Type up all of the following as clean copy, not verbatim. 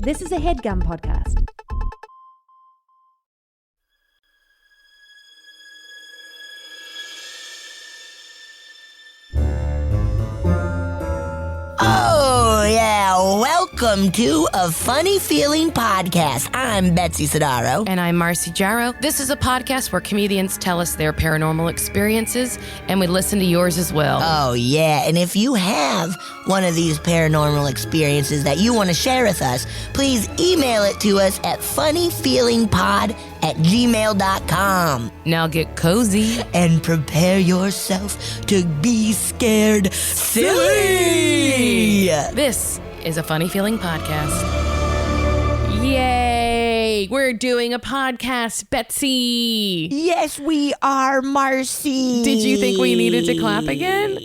This is a HeadGum podcast. Oh, yeah. Welcome to A Funny Feeling Podcast. I'm Betsy Sidaro. And I'm Marcy Jarrow. This is a podcast where comedians tell us their paranormal experiences, and we listen to yours as well. Oh, yeah. And if you have one of these paranormal experiences that you want to share with us, please email it to us at funnyfeelingpod@gmail.com. Now get cozy. And prepare yourself to be scared silly. This is a Funny Feeling podcast. Yay! We're doing a podcast, Betsy. Yes, we are, Marcy. Did you think we needed to clap again?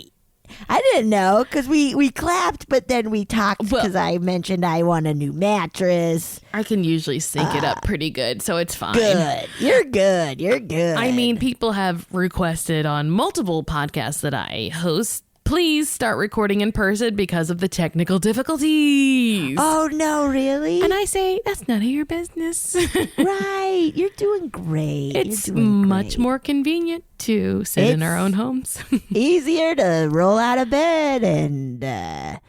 I didn't know, because we clapped, but then we talked because I mentioned I want a new mattress. I can usually sync it up pretty good, so it's fine. Good. You're good. You're good. I mean, people have requested on multiple podcasts that I host, please start recording in person because of the technical difficulties. Oh, no, really? And I say, that's none of your business. Right. You're doing great. It's You're doing much great. more convenient to sit in our own homes. Easier to roll out of bed and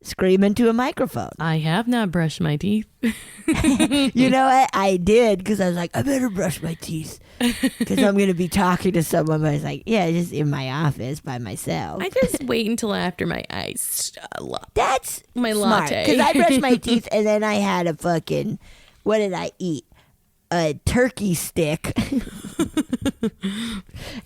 scream into a microphone. I have not brushed my teeth. You know what? I did, because I was like, I better brush my teeth because I'm going to be talking to someone. But I was like, yeah, just in my office by myself. I just wait until after my ice. That's my smart, latte. because I brushed my teeth and then I had a fucking, what did I eat? A turkey stick.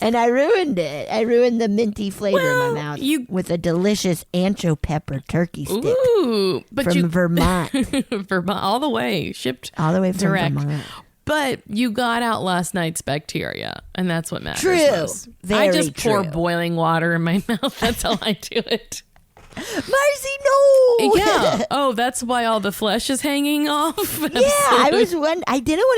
And I ruined it. I ruined the minty flavor in my mouth with a delicious ancho pepper turkey stick. Ooh, but from Vermont. Vermont, all the way, shipped All the way from direct. Vermont. But you got out last night's bacteria, and that's what matters. True. Most. Very I just pour true. boiling water in my mouth. That's how I do it. Marcy, no. Yeah. Oh, that's why all the flesh is hanging off. Yeah, I didn't want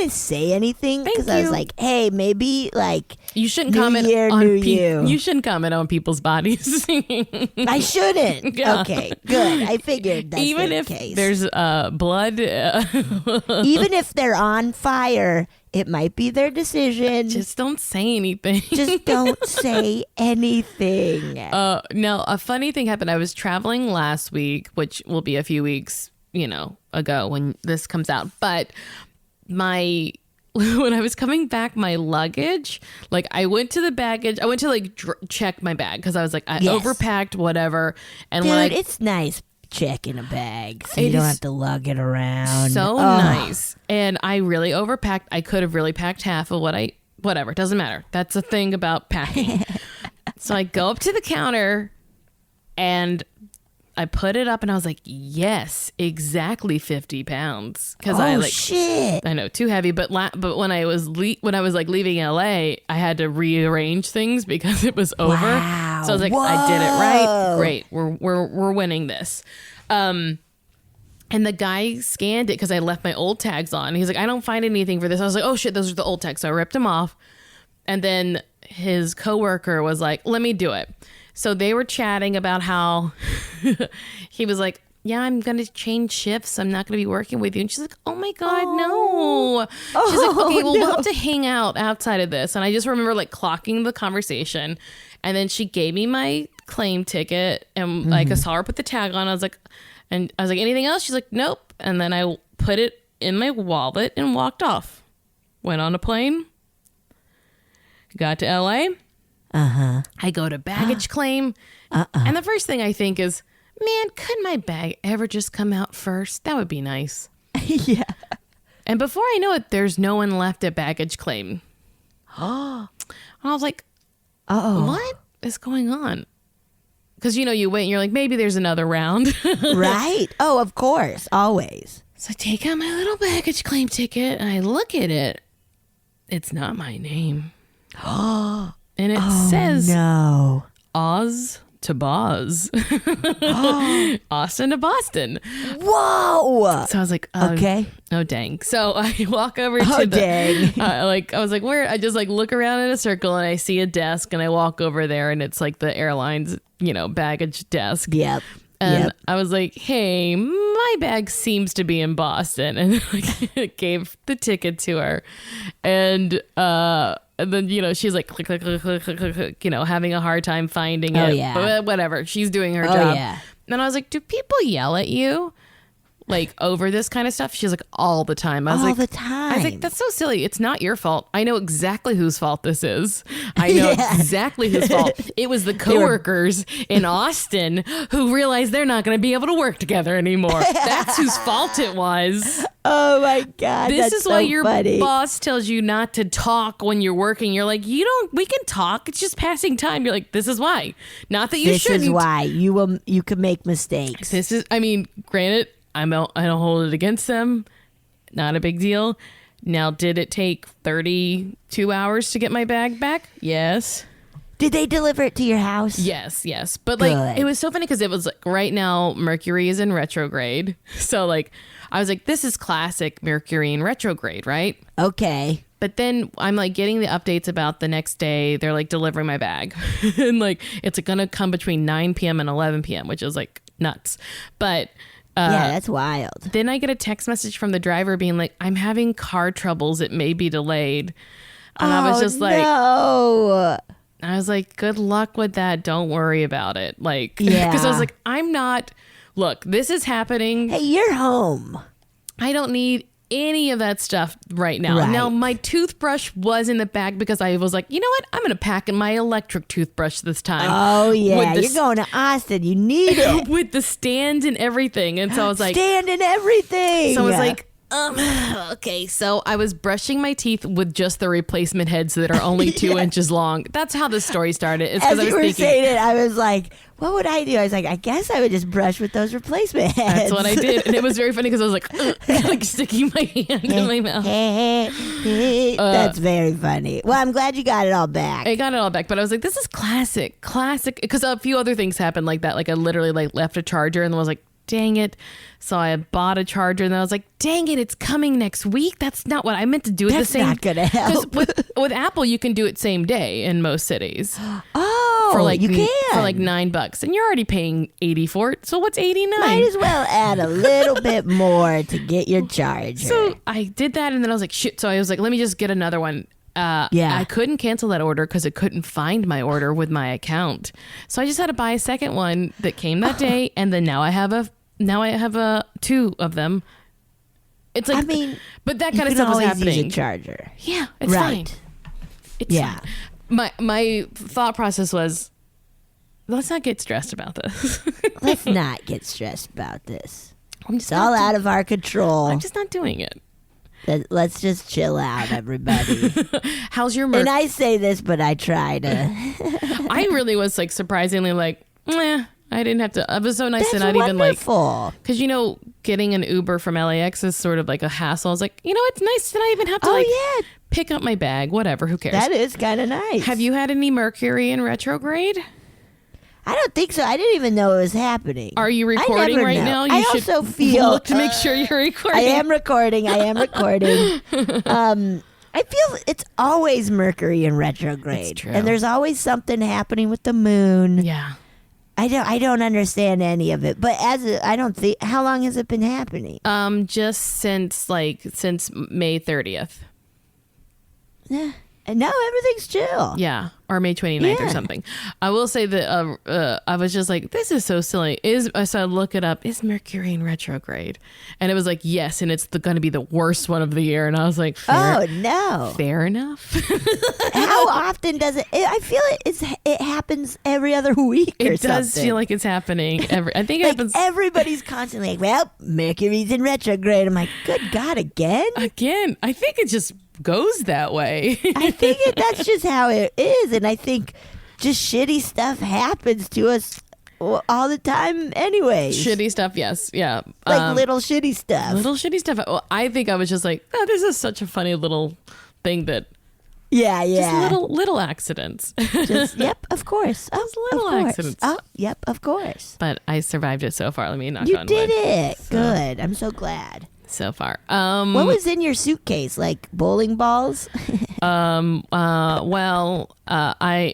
to say anything because I was like, hey, maybe like you shouldn't New comment Year, on New You. You shouldn't comment on people's bodies. I shouldn't. Yeah. Okay, good. I figured that's even the if case. there's blood. Even if they're on fire, it might be their decision. Just don't say anything. Just don't say anything. Now, a funny thing happened. I was traveling last week, which will be a few weeks, ago when this comes out. But when I was coming back, my luggage, like I went to the baggage. I went to check my bag because I was like, I overpacked, whatever. And Dude, it's nice checking a bag so you don't have to lug it around. So nice. And I really overpacked. I could have really packed half of whatever. It doesn't matter. That's the thing about packing. So I go up to the counter and I put it up and I was like, yes, exactly 50 pounds. Because shit. I know, too heavy. But when I was leaving LA, I had to rearrange things because it was over. Wow. So I was like, I did it right. Great. We're winning this. And the guy scanned it because I left my old tags on. He's like, I don't find anything for this. I was like, oh shit, those are the old tags. So I ripped them off. And then his coworker was like, let me do it. So they were chatting about how he was like, yeah, I'm going to change shifts. I'm not going to be working with you. And she's like, oh my God, no. She's like, okay, well, we'll have to hang out outside of this. And I just remember clocking the conversation. And then she gave me my claim ticket and I saw her put the tag on. I was like, anything else? She's like, nope. And then I put it in my wallet and walked off. Went on a plane. Got to LA. I go to baggage claim. And the first thing I think is, man, could my bag ever just come out first? That would be nice. Yeah. And before I know it, there's no one left at baggage claim. And I was like, what is going on? Because, you wait and you're like, maybe there's another round. Right. Oh, of course. Always. So I take out my little baggage claim ticket and I look at it. It's not my name. And it says no. Oz to Boz. Austin to Boston. Whoa. So I was like, okay. Oh, dang. So I walk over to the, dang. I was like, where? I just look around in a circle and I see a desk and I walk over there and it's the airline's, baggage desk. Yep. And Yep. I was like, hey, my bag seems to be in Boston. And like, gave the ticket to her. And then, you know, she's like, click, click, click, click, click, click, click, you know, having a hard time finding it. Yeah. But whatever. She's doing her job. Yeah. And I was like, do people yell at you? Like over this kind of stuff? She's like, all the time. I was All like, the time. I was like, that's so silly. It's not your fault. I know exactly whose fault this is. I know exactly whose fault. It was the coworkers in Austin who realized they're not going to be able to work together anymore. That's whose fault it was. Oh my God. This that's is so why your funny. boss tells you not to talk when you're working. You're like, we can talk. It's just passing time. You're like, this is why. Not that you shouldn't. This is why you can make mistakes. This is, I mean, granted, I don't hold it against them. Not a big deal. Now, did it take 32 hours to get my bag back? Yes. Did they deliver it to your house? Yes. But like, Good. it was so funny because it was like right now Mercury is in retrograde. So like, I was like, this is classic Mercury in retrograde, right? Okay. But then I'm like getting the updates about the next day. They're like delivering my bag. And like, it's going to come between 9 p.m. and 11 p.m., which is like nuts. But Yeah, that's wild. then I get a text message from the driver being like, I'm having car troubles. It may be delayed. And I was just like, no. I was like, good luck with that. Don't worry about it. Like, Yeah. because I was like, look, this is happening. Hey, you're home. I don't need any of that stuff right now. Right. Now, my toothbrush was in the bag because I was like, you know what? I'm going to pack in my electric toothbrush this time. Oh, yeah. With the You're going to Austin. You need it. with the stand and everything. And so I was like, Stand and everything. so I was like, okay. So I was brushing my teeth with just the replacement heads that are only 2 inches long. That's how the story started. It's as because I you was were thinking, saying it, I was like, what would I do? I was like, I guess I would just brush with those replacement heads. that's what I did. And it was very funny because I was like sticking my hand in my mouth. That's very funny. Well, I'm glad you got it all back. I got it all back, but I was like, this is classic, because a few other things happened like that. Like I literally like left a charger and was like, dang it. So I bought a charger and I was like, dang it, it's coming next week. That's not what I meant to do. That's the same. not gonna help. With Apple, you can do it same day in most cities. Oh, For like you can. for like $9, and you're already paying $80 for it. So what's $89? Might as well add a little bit more to get your charger. So I did that, and then I was like, shit. So I was like, let me just get another one. Yeah. I couldn't cancel that order because it couldn't find my order with my account. So I just had to buy a second one that came that day, and then now I have two of them. It's like, I mean, but that you kind of can stuff is always happening. use a charger. Yeah, it's Right. fine. It's Yeah. fine. My thought process was, let's not get stressed about this. Let's not get stressed about this. I'm just It's all not out of our control. I'm just not doing it. Let's just chill out, everybody. How's your And I say this, but I try to. I really was like surprisingly like, meh. I didn't have to. It was so nice That's to not even like, wonderful. because getting an Uber from LAX is sort of like a hassle. I was like, it's nice to not even have to Oh, yeah. pick up my bag. Whatever, who cares? That is kind of nice. Have you had any Mercury in retrograde? I don't think so. I didn't even know it was happening. Are you I recording never right know. now? I also feel look to make sure you're recording. I am recording. I feel it's always Mercury in retrograde, It's true. and there's always something happening with the moon. Yeah. I don't understand any of it, but I don't think. How long has it been happening? Just since May 30th. Yeah. No, everything's chill. Yeah, or May 29th or Yeah. something. I will say that I was just like, this is so silly. So I look it up. Is Mercury in retrograde? And it was like, yes, and it's going to be the worst one of the year. And I was like, Oh no! fair enough. How often does it? I feel it happens every other week. Or It does something. feel like it's happening. I think it Like happens everybody's constantly like, well, Mercury's in retrograde. I'm like, good God, again? again. I think it just goes that way. I think that's just how it is. And I think just shitty stuff happens to us all the time anyway. Shitty stuff, yes. Yeah. Like little shitty stuff. little shitty stuff. Well, I think I was just like, oh, this is such a funny little thing that Yeah. just little accidents. Just, yep, of course. Oh, Just little of course. accidents. Oh, yep, of course. But I survived it so far. Let me knock You on did wood. it. Good. I'm so glad. So far. What was in your suitcase? Like bowling balls?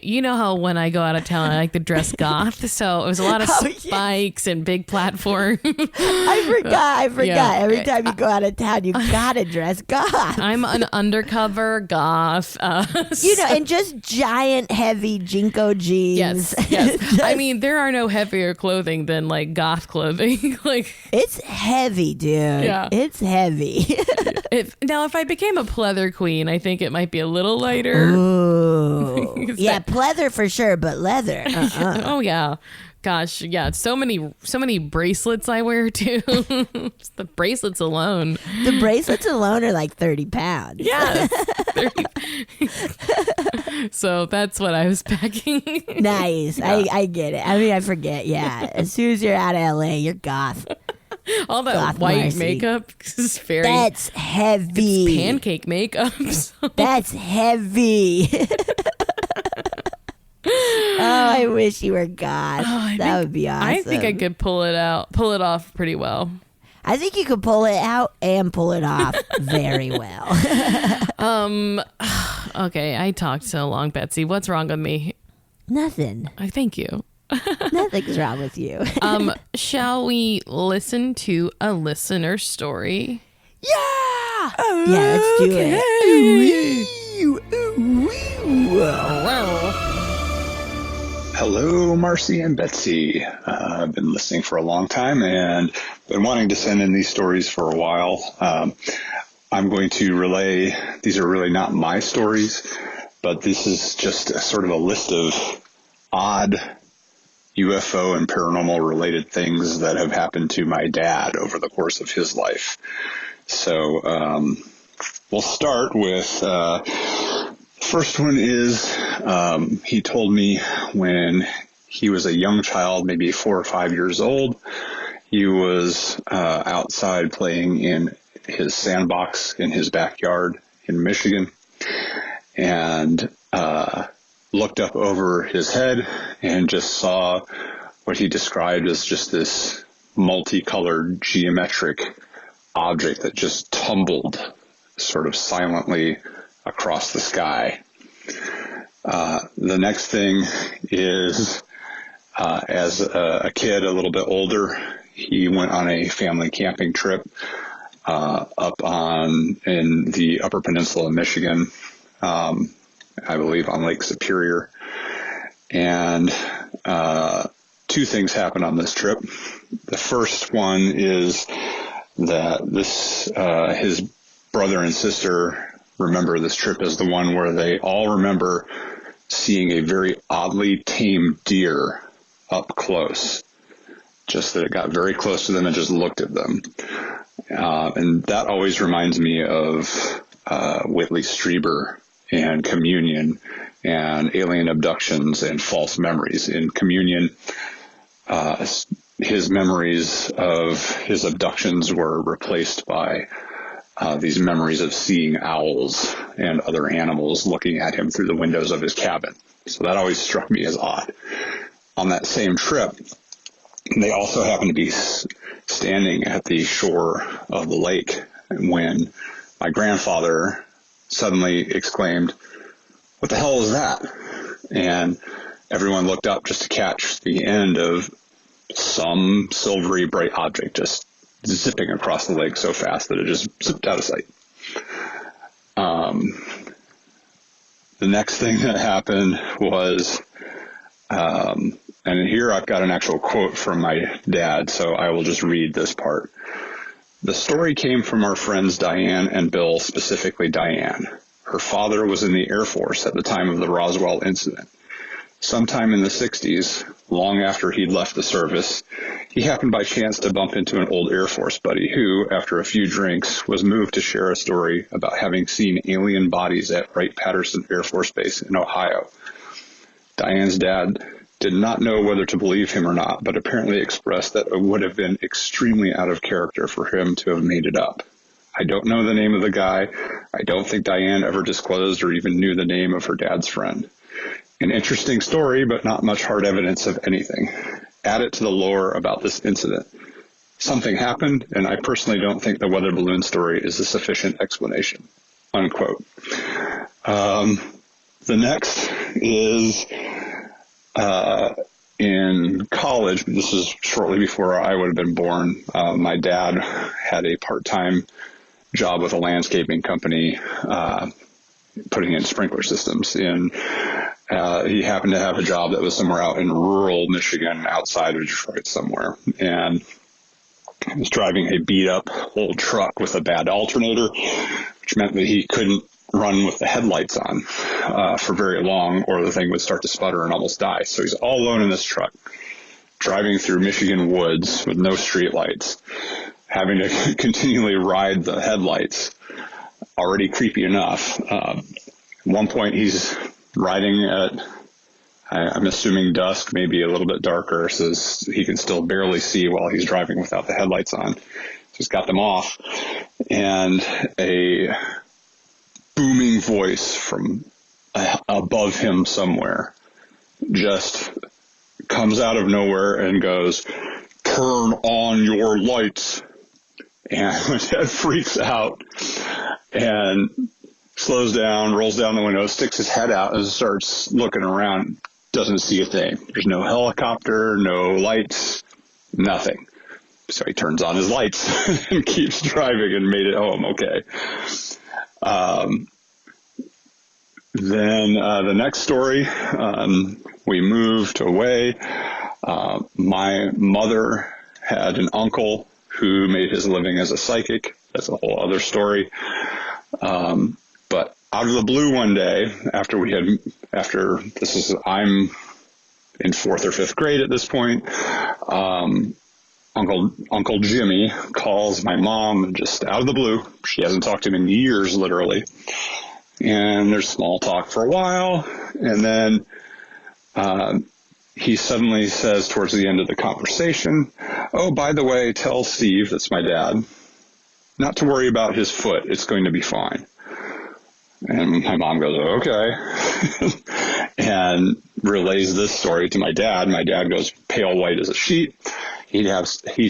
You know how when I go out of town, I like to dress goth. So it was a lot of spikes and big platform. I forgot. Yeah. Every time you go out of town, you gotta dress goth. I'm an undercover goth. And just giant, heavy Jinko jeans. Yes. I mean, there are no heavier clothing than like goth clothing. Like it's heavy, dude. Yeah. It's heavy. If I became a pleather queen, I think it might be a little lighter. Ooh. Yeah, pleather for sure, but leather. Oh yeah. Gosh, yeah, so many bracelets I wear too. Just the bracelets alone. The bracelets alone are like 30 pounds. Yeah. So that's what I was packing. Nice. Yeah. I get it. I mean, I forget. Yeah. As soon as you're out of LA, you're goth. All that goth white Marcy. Makeup is very... That's heavy. It's pancake makeup. So. That's heavy. Oh, I wish you were goth. That would be awesome. I think I could pull it off pretty well. I think you could pull it out and pull it off very well. Okay, I talked so long, Betsy. What's wrong with me? Nothing. Thank you. Nothing's wrong with you. Shall we listen to a listener story? Yeah! Yeah, let's do it. Hello, Marcy and Betsy. I've been listening for a long time and been wanting to send in these stories for a while. I'm going to relay, these are really not my stories, but this is just a sort of a list of odd UFO and paranormal related things that have happened to my dad over the course of his life. So we'll start with first one is he told me when he was a young child, maybe 4 or 5 years old, he was outside playing in his sandbox in his backyard in Michigan and looked up over his head and just saw what he described as just this multicolored geometric object that just tumbled sort of silently across the sky. The next thing is, as a kid, a little bit older, he went on a family camping trip up in the Upper Peninsula of Michigan, I believe on Lake Superior. And two things happened on this trip. The first one is that his brother and sister remember this trip as the one where they all remember seeing a very oddly tamed deer up close. Just that it got very close to them and just looked at them. And that always reminds me of Whitley Strieber and Communion and alien abductions and false memories. In Communion, his memories of his abductions were replaced by these memories of seeing owls and other animals looking at him through the windows of his cabin. So that always struck me as odd. On that same trip, they also happened to be standing at the shore of the lake when my grandfather suddenly exclaimed, "What the hell is that?" And everyone looked up just to catch the end of some silvery bright object just zipping across the lake so fast that it just zipped out of sight. The next thing that happened was, and here I've got an actual quote from my dad, so I will just read this part. The story came from our friends Diane and Bill, specifically Diane. Her father was in the Air Force at the time of the Roswell incident. Sometime in the 60s, long after he'd left the service, he happened by chance to bump into an old Air Force buddy who, after a few drinks, was moved to share a story about having seen alien bodies at Wright-Patterson Air Force Base in Ohio. Diane's dad did not know whether to believe him or not, but apparently expressed that it would have been extremely out of character for him to have made it up. I don't know the name of the guy. I don't think Diane ever disclosed or even knew the name of her dad's friend. An interesting story, but not much hard evidence of anything. Add it to the lore about this incident. Something happened, and I personally don't think the weather balloon story is a sufficient explanation. Unquote. The next is in college. This is shortly before I would have been born. My dad had a part-time job with a landscaping company, putting in sprinkler systems. And he happened to have a job that was somewhere out in rural Michigan, outside of Detroit somewhere. And he was driving a beat-up old truck with a bad alternator, which meant that he couldn't run with the headlights on for very long, or the thing would start to sputter and almost die. So he's all alone in this truck, driving through Michigan woods with no street lights, having to continually ride the headlights. Already creepy enough. At one point, he's riding at, I'm assuming dusk, maybe a little bit darker, so he can still barely see while he's driving without the headlights on. So he's got them off, and a booming voice from above him somewhere just comes out of nowhere and goes, "Turn on your lights." And my dad freaks out and slows down, rolls down the window, sticks his head out and starts looking around. Doesn't see a thing. There's no helicopter, no lights, nothing. So he turns on his lights and keeps driving and made it home okay. Then the next story, we moved away. My mother had an uncle who made his living as a psychic. That's a whole other story. But out of the blue one day, I'm in 4th or 5th grade at this point, Uncle Jimmy calls my mom just out of the blue. She hasn't talked to him in years, literally. And there's small talk for a while. And then he suddenly says towards the end of the conversation, "Oh, by the way, tell Steve," that's my dad, "not to worry about his foot. It's going to be fine." And my mom goes, "Okay," and relays this story to my dad. My dad goes pale white as a sheet. He'd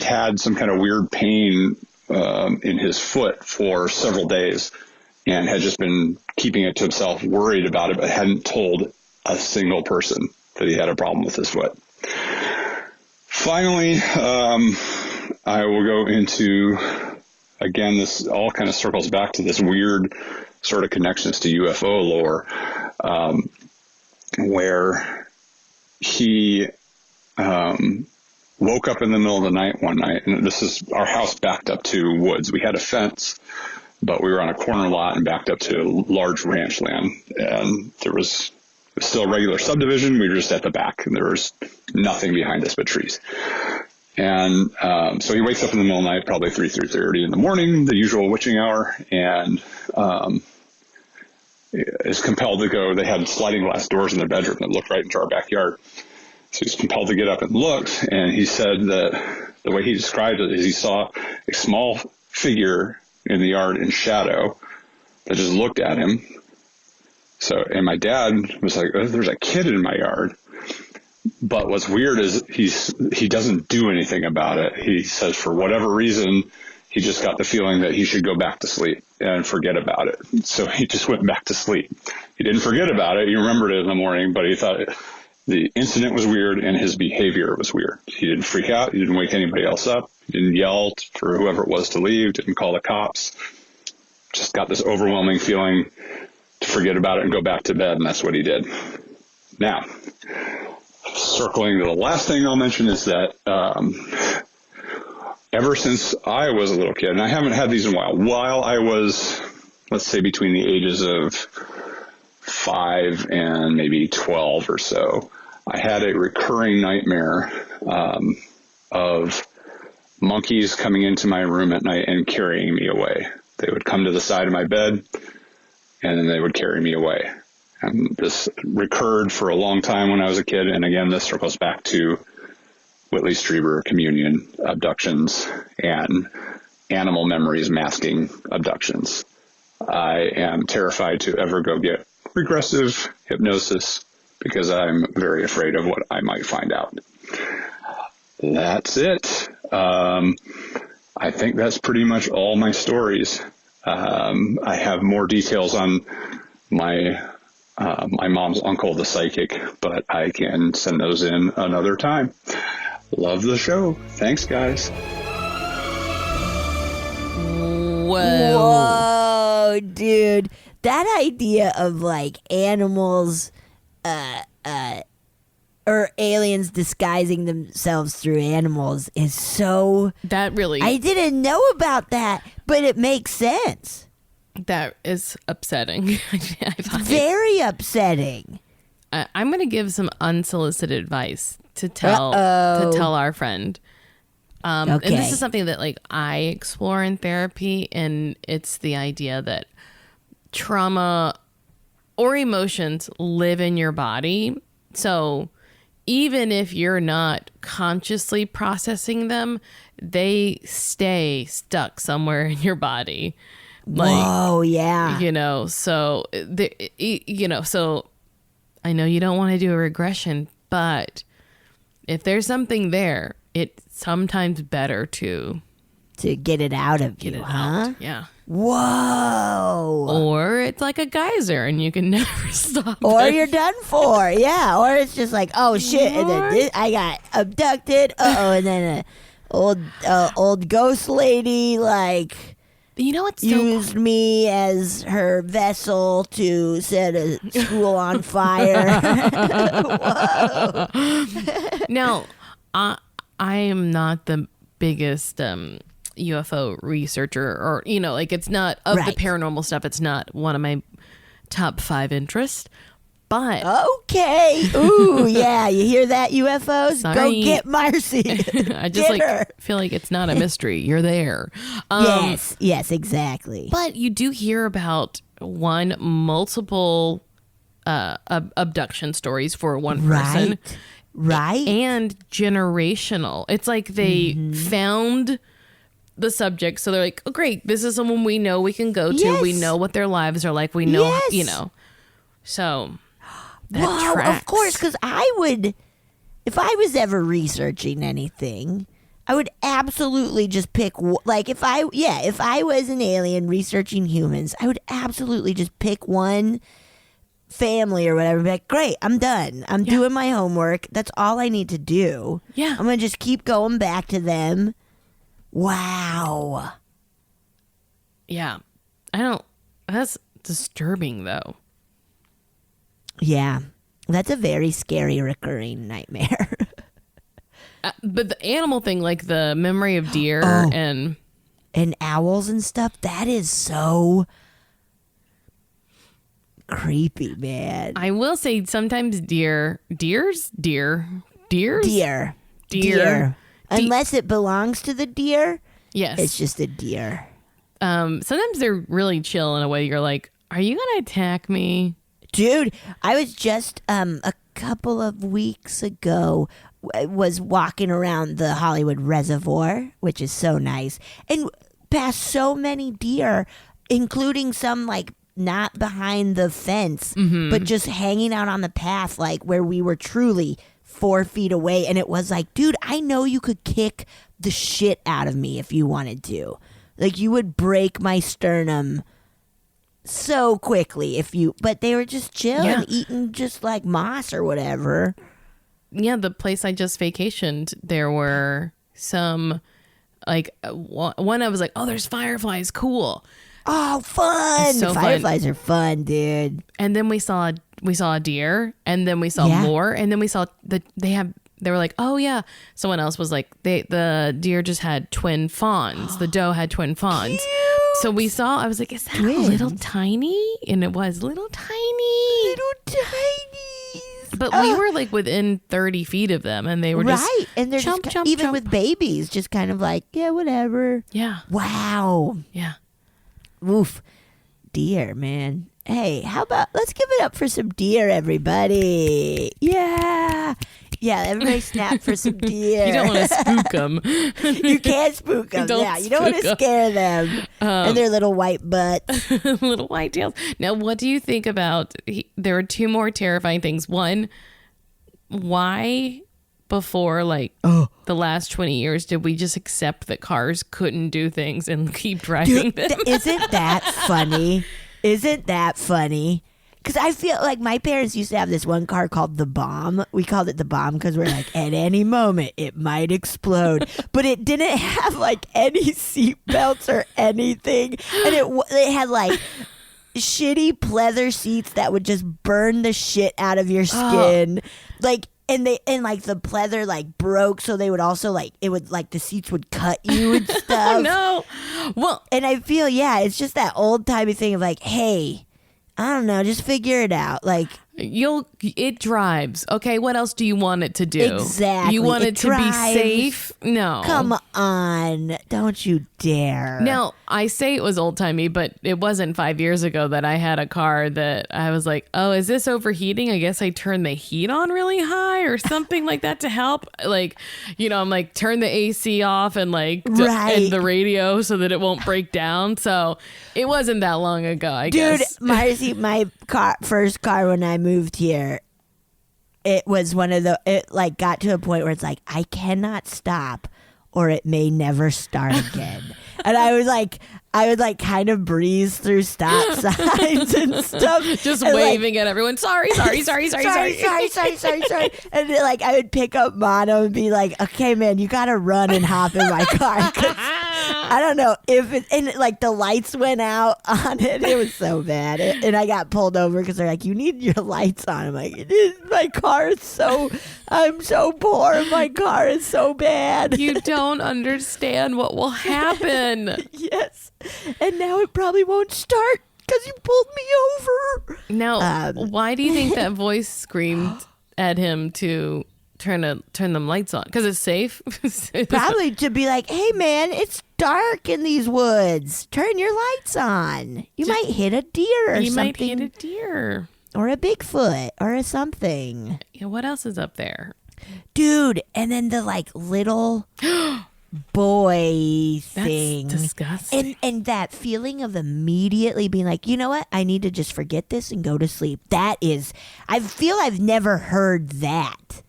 had some kind of weird pain in his foot for several days and had just been keeping it to himself, worried about it, but hadn't told a single person that he had a problem with his foot. Finally, I will go into, again, this all kind of circles back to this weird sort of connections to UFO lore, where he woke up in the middle of the night one night, and our house backed up to woods. We had a fence, but we were on a corner lot and backed up to large ranch land, and there was still a regular subdivision. We were just at the back, and there was nothing behind us but trees. And so he wakes up in the middle of the night, probably 3:30 in the morning, the usual witching hour, and is compelled to go. They had sliding glass doors in their bedroom that looked right into our backyard. So he's compelled to get up and look, and he said that the way he described it is he saw a small figure in the yard in shadow that just looked at him. So, and my dad was like, "Oh, there's a kid in my yard." But what's weird is he doesn't do anything about it. He says for whatever reason, he just got the feeling that he should go back to sleep and forget about it. So he just went back to sleep. He didn't forget about it. He remembered it in the morning, but he thought the incident was weird and his behavior was weird. He didn't freak out. He didn't wake anybody else up. He didn't yell for whoever it was to leave. Didn't call the cops. Just got this overwhelming feeling to forget about it and go back to bed, and that's what he did. Now, circling to the last thing I'll mention is that ever since I was a little kid, and I haven't had these in a while I was, let's say, between the ages of 5 and maybe 12 or so, I had a recurring nightmare of monkeys coming into my room at night and carrying me away. They would come to the side of my bed, and then they would carry me away. And this recurred for a long time when I was a kid. And again, this circles back to Whitley Strieber communion abductions and animal memories masking abductions. I am terrified to ever go get regressive hypnosis because I'm very afraid of what I might find out. That's it. I think that's pretty much all my stories. I have more details on my mom's uncle, the psychic, but I can send those in another time. Love the show. Thanks, guys. Whoa. Whoa, dude. That idea of like animals or aliens disguising themselves through animals is so... That really... I didn't know about that, but it makes sense. That is upsetting. I find. Very upsetting. I'm going to give some unsolicited advice to tell our friend. And this is something that like I explore in therapy, and it's the idea that trauma or emotions live in your body. So even if you're not consciously processing them, they stay stuck somewhere in your body. Like, whoa, yeah. So so I know you don't want to do a regression, but if there's something there, it's sometimes better to get it out of you, huh? Yeah. Whoa. Or it's like a geyser and you can never stop. Or you're done for. Yeah. Or it's just like, oh shit, and then I got abducted. And then a old ghost lady like what's used me as her vessel to set a school on fire. Whoa. Now, I am not the biggest UFO researcher, or it's not of the paranormal stuff. It's not one of my top 5 interests. But okay, ooh, yeah, you hear that, UFOs? Sorry. Go get Marcy. I just feel like it's not a mystery. You're there. Yes, exactly. But you do hear about multiple abduction stories for one person. Right. And generational. It's like they found the subject. So they're like, oh, great. This is someone we know we can go to. Yes. We know what their lives are like. We know, So that tracks. Of course, because if I was ever researching anything, I would absolutely just pick, like if I was an alien researching humans, I would absolutely just pick one family or whatever, be like, great, I'm done. I'm doing my homework. That's all I need to do. Yeah. I'm going to just keep going back to them. Wow. Yeah. That's disturbing though. Yeah. That's a very scary recurring nightmare. But the animal thing, like the memory of deer and owls and stuff, that is so creepy, man. I will say sometimes deer. Unless it belongs to the deer, yes, it's just a deer. Sometimes they're really chill in a way. You're like, are you gonna attack me, dude? I was just a couple of weeks ago was walking around the Hollywood Reservoir, which is so nice, and past so many deer, including some like not behind the fence, but just hanging out on the path, like where we were truly 4 feet away. And it was like, dude, I know you could kick the shit out of me if you wanted to. Like, you would break my sternum so quickly but they were just chilling, eating just like moss or whatever. Yeah, the place I just vacationed, there were some, like, one I was like, oh, there's fireflies, cool. Oh, fun! So Fireflies are fun, dude. And then we saw a deer, and then we saw more, and then we saw they were like, oh yeah. Someone else was like, the deer just had twin fawns. The doe had twin fawns. Cute. So we saw. I was like, is that a little tiny? And it was little tiny. Little tiny. But we were like within 30 feet of them, and they were just and they're chomp, just chomp, even chomp. with babies, just kind of like, yeah, whatever. Yeah. Wow. Yeah. Woof. Deer, man. Hey, how about let's give it up for some deer, everybody. Yeah. Yeah, everybody snap for some deer. You don't want to spook them. You can't spook them. Yeah, you don't want to scare them. And their little white butts. Little white tails. Now, what do you think about, there are 2 more terrifying things. One, why before the last 20 years did we just accept that cars couldn't do things and keep driving them? Isn't that funny? Isn't that funny? Because I feel like my parents used to have this one car called the Bomb. We called it the Bomb because we're like, at any moment it might explode. But it didn't have like any seat belts or anything, and it had like shitty pleather seats that would just burn the shit out of your skin. Like. And like the pleather like broke, so they would also like it would like the seats would cut you and stuff. Oh, no. Well, and I feel it's just that old timey thing of like, hey, I don't know, just figure it out. Like it drives. Okay, what else do you want it to do? Exactly. You want it to be drives. safe? No. Come on, don't you dare. Now, I say it was old timey, but it wasn't 5 years ago that I had a car that I was like, oh, is this overheating? I guess I turned the heat on really high or something like that to help. Like, I'm like, turn the AC off and like and the radio so that it won't break down. So it wasn't that long ago, I guess. Dude, Marcy, my first car when I moved here, it was it like got to a point where it's like, I cannot stop or it may never start again. And I would kind of breeze through stop signs and stuff. Just and waving at everyone. Sorry. sorry. And then, like, I would pick up Mono and be like, okay, man, you got to run and hop in my car. I don't know if and like the lights went out on it. It was so bad. And I got pulled over because they're like, you need your lights on. I'm like, my car is I'm so poor. My car is so bad. You don't understand what will happen. Yes. And now it probably won't start because you pulled me over. Now, why do you think that voice screamed at him to turn them lights on? Because it's safe? Probably to be like, hey, man, it's dark in these woods. Turn your lights on. You might hit a deer or something. You might hit a deer. Or a Bigfoot or a something. Yeah, what else is up there? Dude, and then the like little boy thing. That's disgusting. And that feeling of immediately being like, you know what? I need to just forget this and go to sleep. I feel I've never heard that.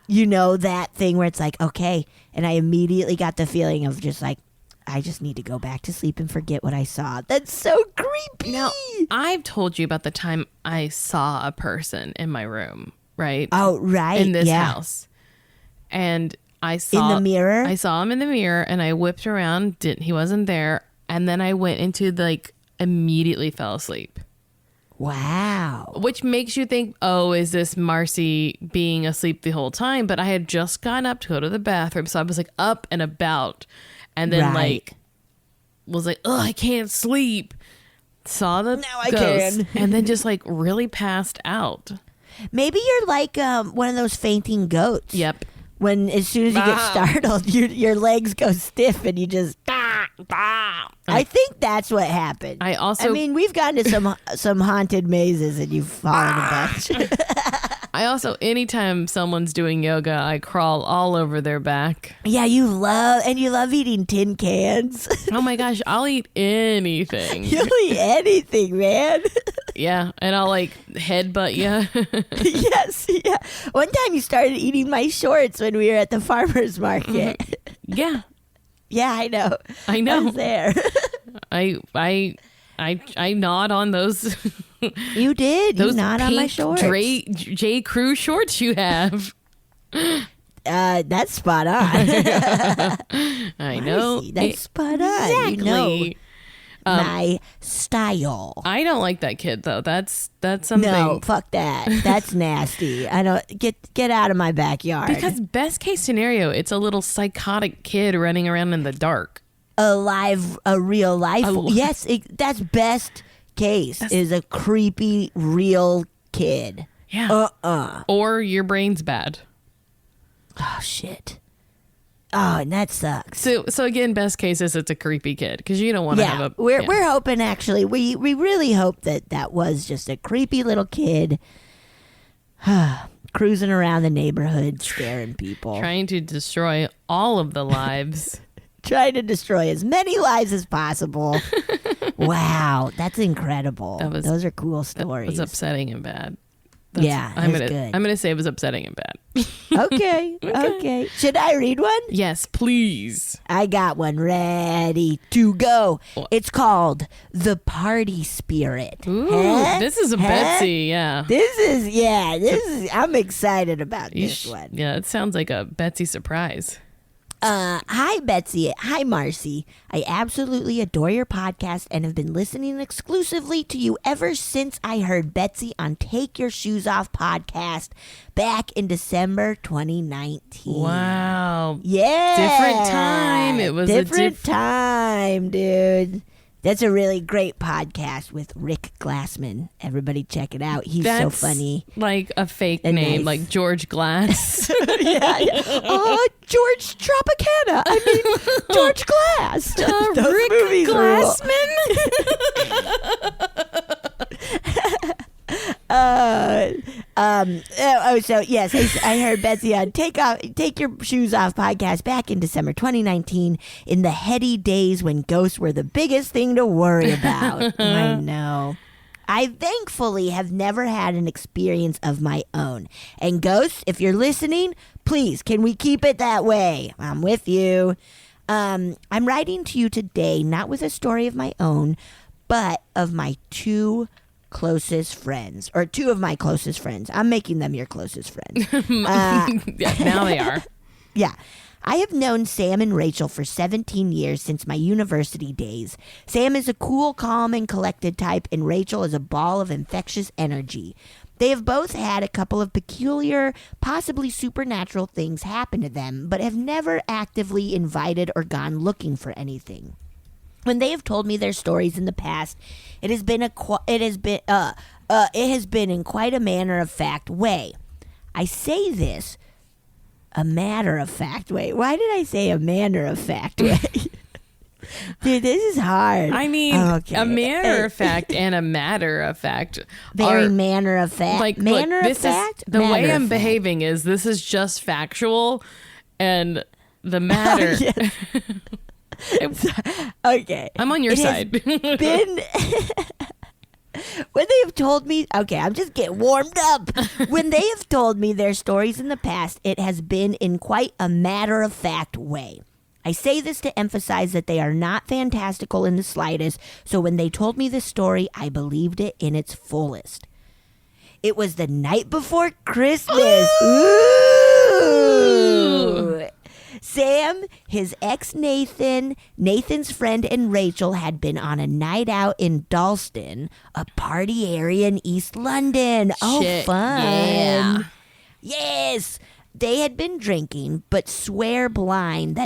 That thing where it's like, okay. And I immediately got the feeling of just like, I just need to go back to sleep and forget what I saw. That's so creepy. Now, I've told you about the time I saw a person in my room, right? Oh, right. In this house. And I saw... In the mirror? I saw him in the mirror and I whipped around. He wasn't there. And then I went into immediately fell asleep. Wow. Which makes you think, oh, is this Marcy being asleep the whole time? But I had just gotten up to go to the bathroom. So I was like up and about. And then was like, oh, I can't sleep. Saw the now I ghost, can. and then just like really passed out. Maybe you're like one of those fainting goats. Yep. When as soon as you get startled, your legs go stiff and you just. I think that's what happened. I mean, we've gotten to some haunted mazes and you've fallen a bunch. I also, anytime someone's doing yoga, I crawl all over their back. Yeah, you love eating tin cans. Oh my gosh, I'll eat anything. You'll eat anything, man. Yeah, and I'll like headbutt you. Yes, yeah. One time you started eating my shorts when we were at the farmer's market. Yeah. Yeah, I know. I know. I was there. I gnawed on those. You did. Those you gnawed on my shorts. J. Crew shorts you have. That's spot on. I know. That's spot on. Exactly. You know my style. I don't like that kid though. That's something. No, fuck that. That's nasty. I don't get out of my backyard. Because best case scenario, it's a little psychotic kid running around in the dark. A real life. Yes, that's best case is a creepy real kid. Yeah. Or your brain's bad. Oh shit. Oh, and that sucks. So again, best case is it's a creepy kid because you don't want to have a. We're hoping actually. We really hope that was just a creepy little kid cruising around the neighborhood, scaring people, trying to destroy all of the lives. Trying to destroy as many lives as possible. Wow, that's incredible. Those are cool stories. It was upsetting and bad. I'm gonna say it was upsetting and bad. Okay. Should I read one? Yes, please. I got one ready to go. It's called The Party Spirit. Ooh, this is a Betsy, yeah. This is I'm excited about this one. Yeah, it sounds like a Betsy surprise. Hi, Betsy. Hi, Marcy. I absolutely adore your podcast and have been listening exclusively to you ever since I heard Betsy on Take Your Shoes Off podcast back in December 2019. Wow. Yeah. Different time. It was different time, dude. That's a really great podcast with Rick Glassman. Everybody check it out. He's so funny. Like a fake name, like George Glass. yeah. George Tropicana. I mean, George Glass. Rick Glassman. So yes, I heard Betsy on Take Your Shoes Off podcast back in December 2019 in the heady days when ghosts were the biggest thing to worry about. I know. I thankfully have never had an experience of my own. And ghosts, if you're listening, please, can we keep it that way? I'm with you. I'm writing to you today, not with a story of my own, but of my two closest friends, or two of my closest friends. I'm making them your closest friends. Yeah, now they are. Yeah. I have known Sam and Rachel for 17 years since my university days. Sam is a cool, calm, and collected type, and Rachel is a ball of infectious energy. They have both had a couple of peculiar, possibly supernatural things happen to them, but have never actively invited or gone looking for anything. When they have told me their stories in the past, it has been in quite a matter-of-fact way. I say this a matter-of-fact way. Why did I say a matter-of-fact way? Dude, this is hard. I mean, a matter-of-fact and a matter-of-fact. Very matter-of-fact. Like, matter-of-fact? The way I'm behaving is this is just factual, and the matter... Okay. I'm on your side. When they have told me, okay, I'm just getting warmed up. When they have told me their stories in the past, it has been in quite a matter-of-fact way. I say this to emphasize that they are not fantastical in the slightest, so when they told me this story, I believed it in its fullest. It was the night before Christmas. Ooh! Sam, his ex Nathan's friend, and Rachel had been on a night out in Dalston, a party area in East London. Oh, fun. Yeah. Yes. They had been drinking, but swear blind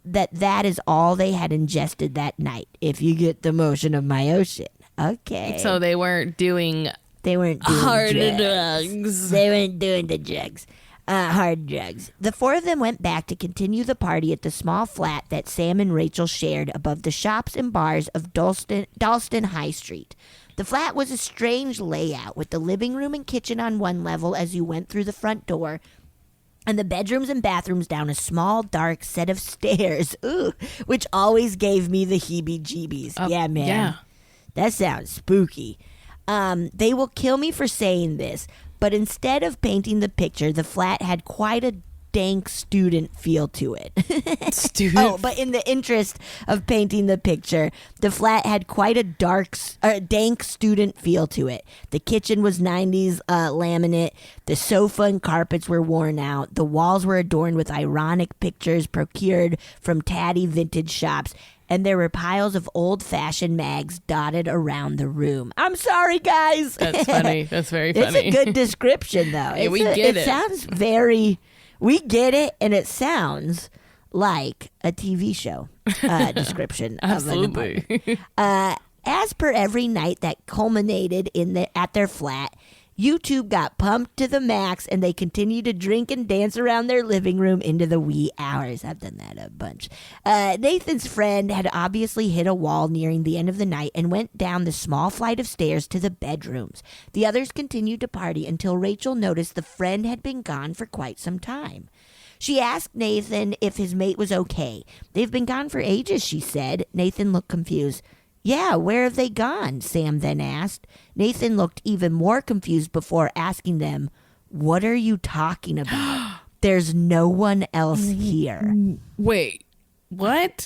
that is all they had ingested that night, if you get the motion of my ocean. Okay. So they weren't doing hard drugs. They weren't doing the drugs. Hard drugs. The four of them went back to continue the party at the small flat that Sam and Rachel shared above the shops and bars of Dalston High Street. The flat was a strange layout, with the living room and kitchen on one level as you went through the front door, and the bedrooms and bathrooms down a small, dark set of stairs, which always gave me the heebie-jeebies. Yeah, man. Yeah. That sounds spooky. They will kill me for saying this, but instead of painting the picture, the flat had quite a dank student feel to it. But in the interest of painting the picture, the flat had quite a dank student feel to it. The kitchen was 90s laminate. The sofa and carpets were worn out. The walls were adorned with ironic pictures procured from tatty vintage shops. And there were piles of old-fashioned mags dotted around the room. I'm sorry, guys. That's funny. That's very funny. It's a good description, though. Hey, we get it. It sounds very... We get it, and it sounds like a TV show description. Absolutely. As per every night that culminated at their flat, YouTube got pumped to the max, and they continued to drink and dance around their living room into the wee hours. I've done that a bunch. Nathan's friend had obviously hit a wall nearing the end of the night and went down the small flight of stairs to the bedrooms. The others continued to party until Rachel noticed the friend had been gone for quite some time. She asked Nathan if his mate was okay. They've been gone for ages, she said. Nathan looked confused. Yeah, where have they gone? Sam then asked. Nathan looked even more confused before asking them, what are you talking about? There's no one else here. Wait, what?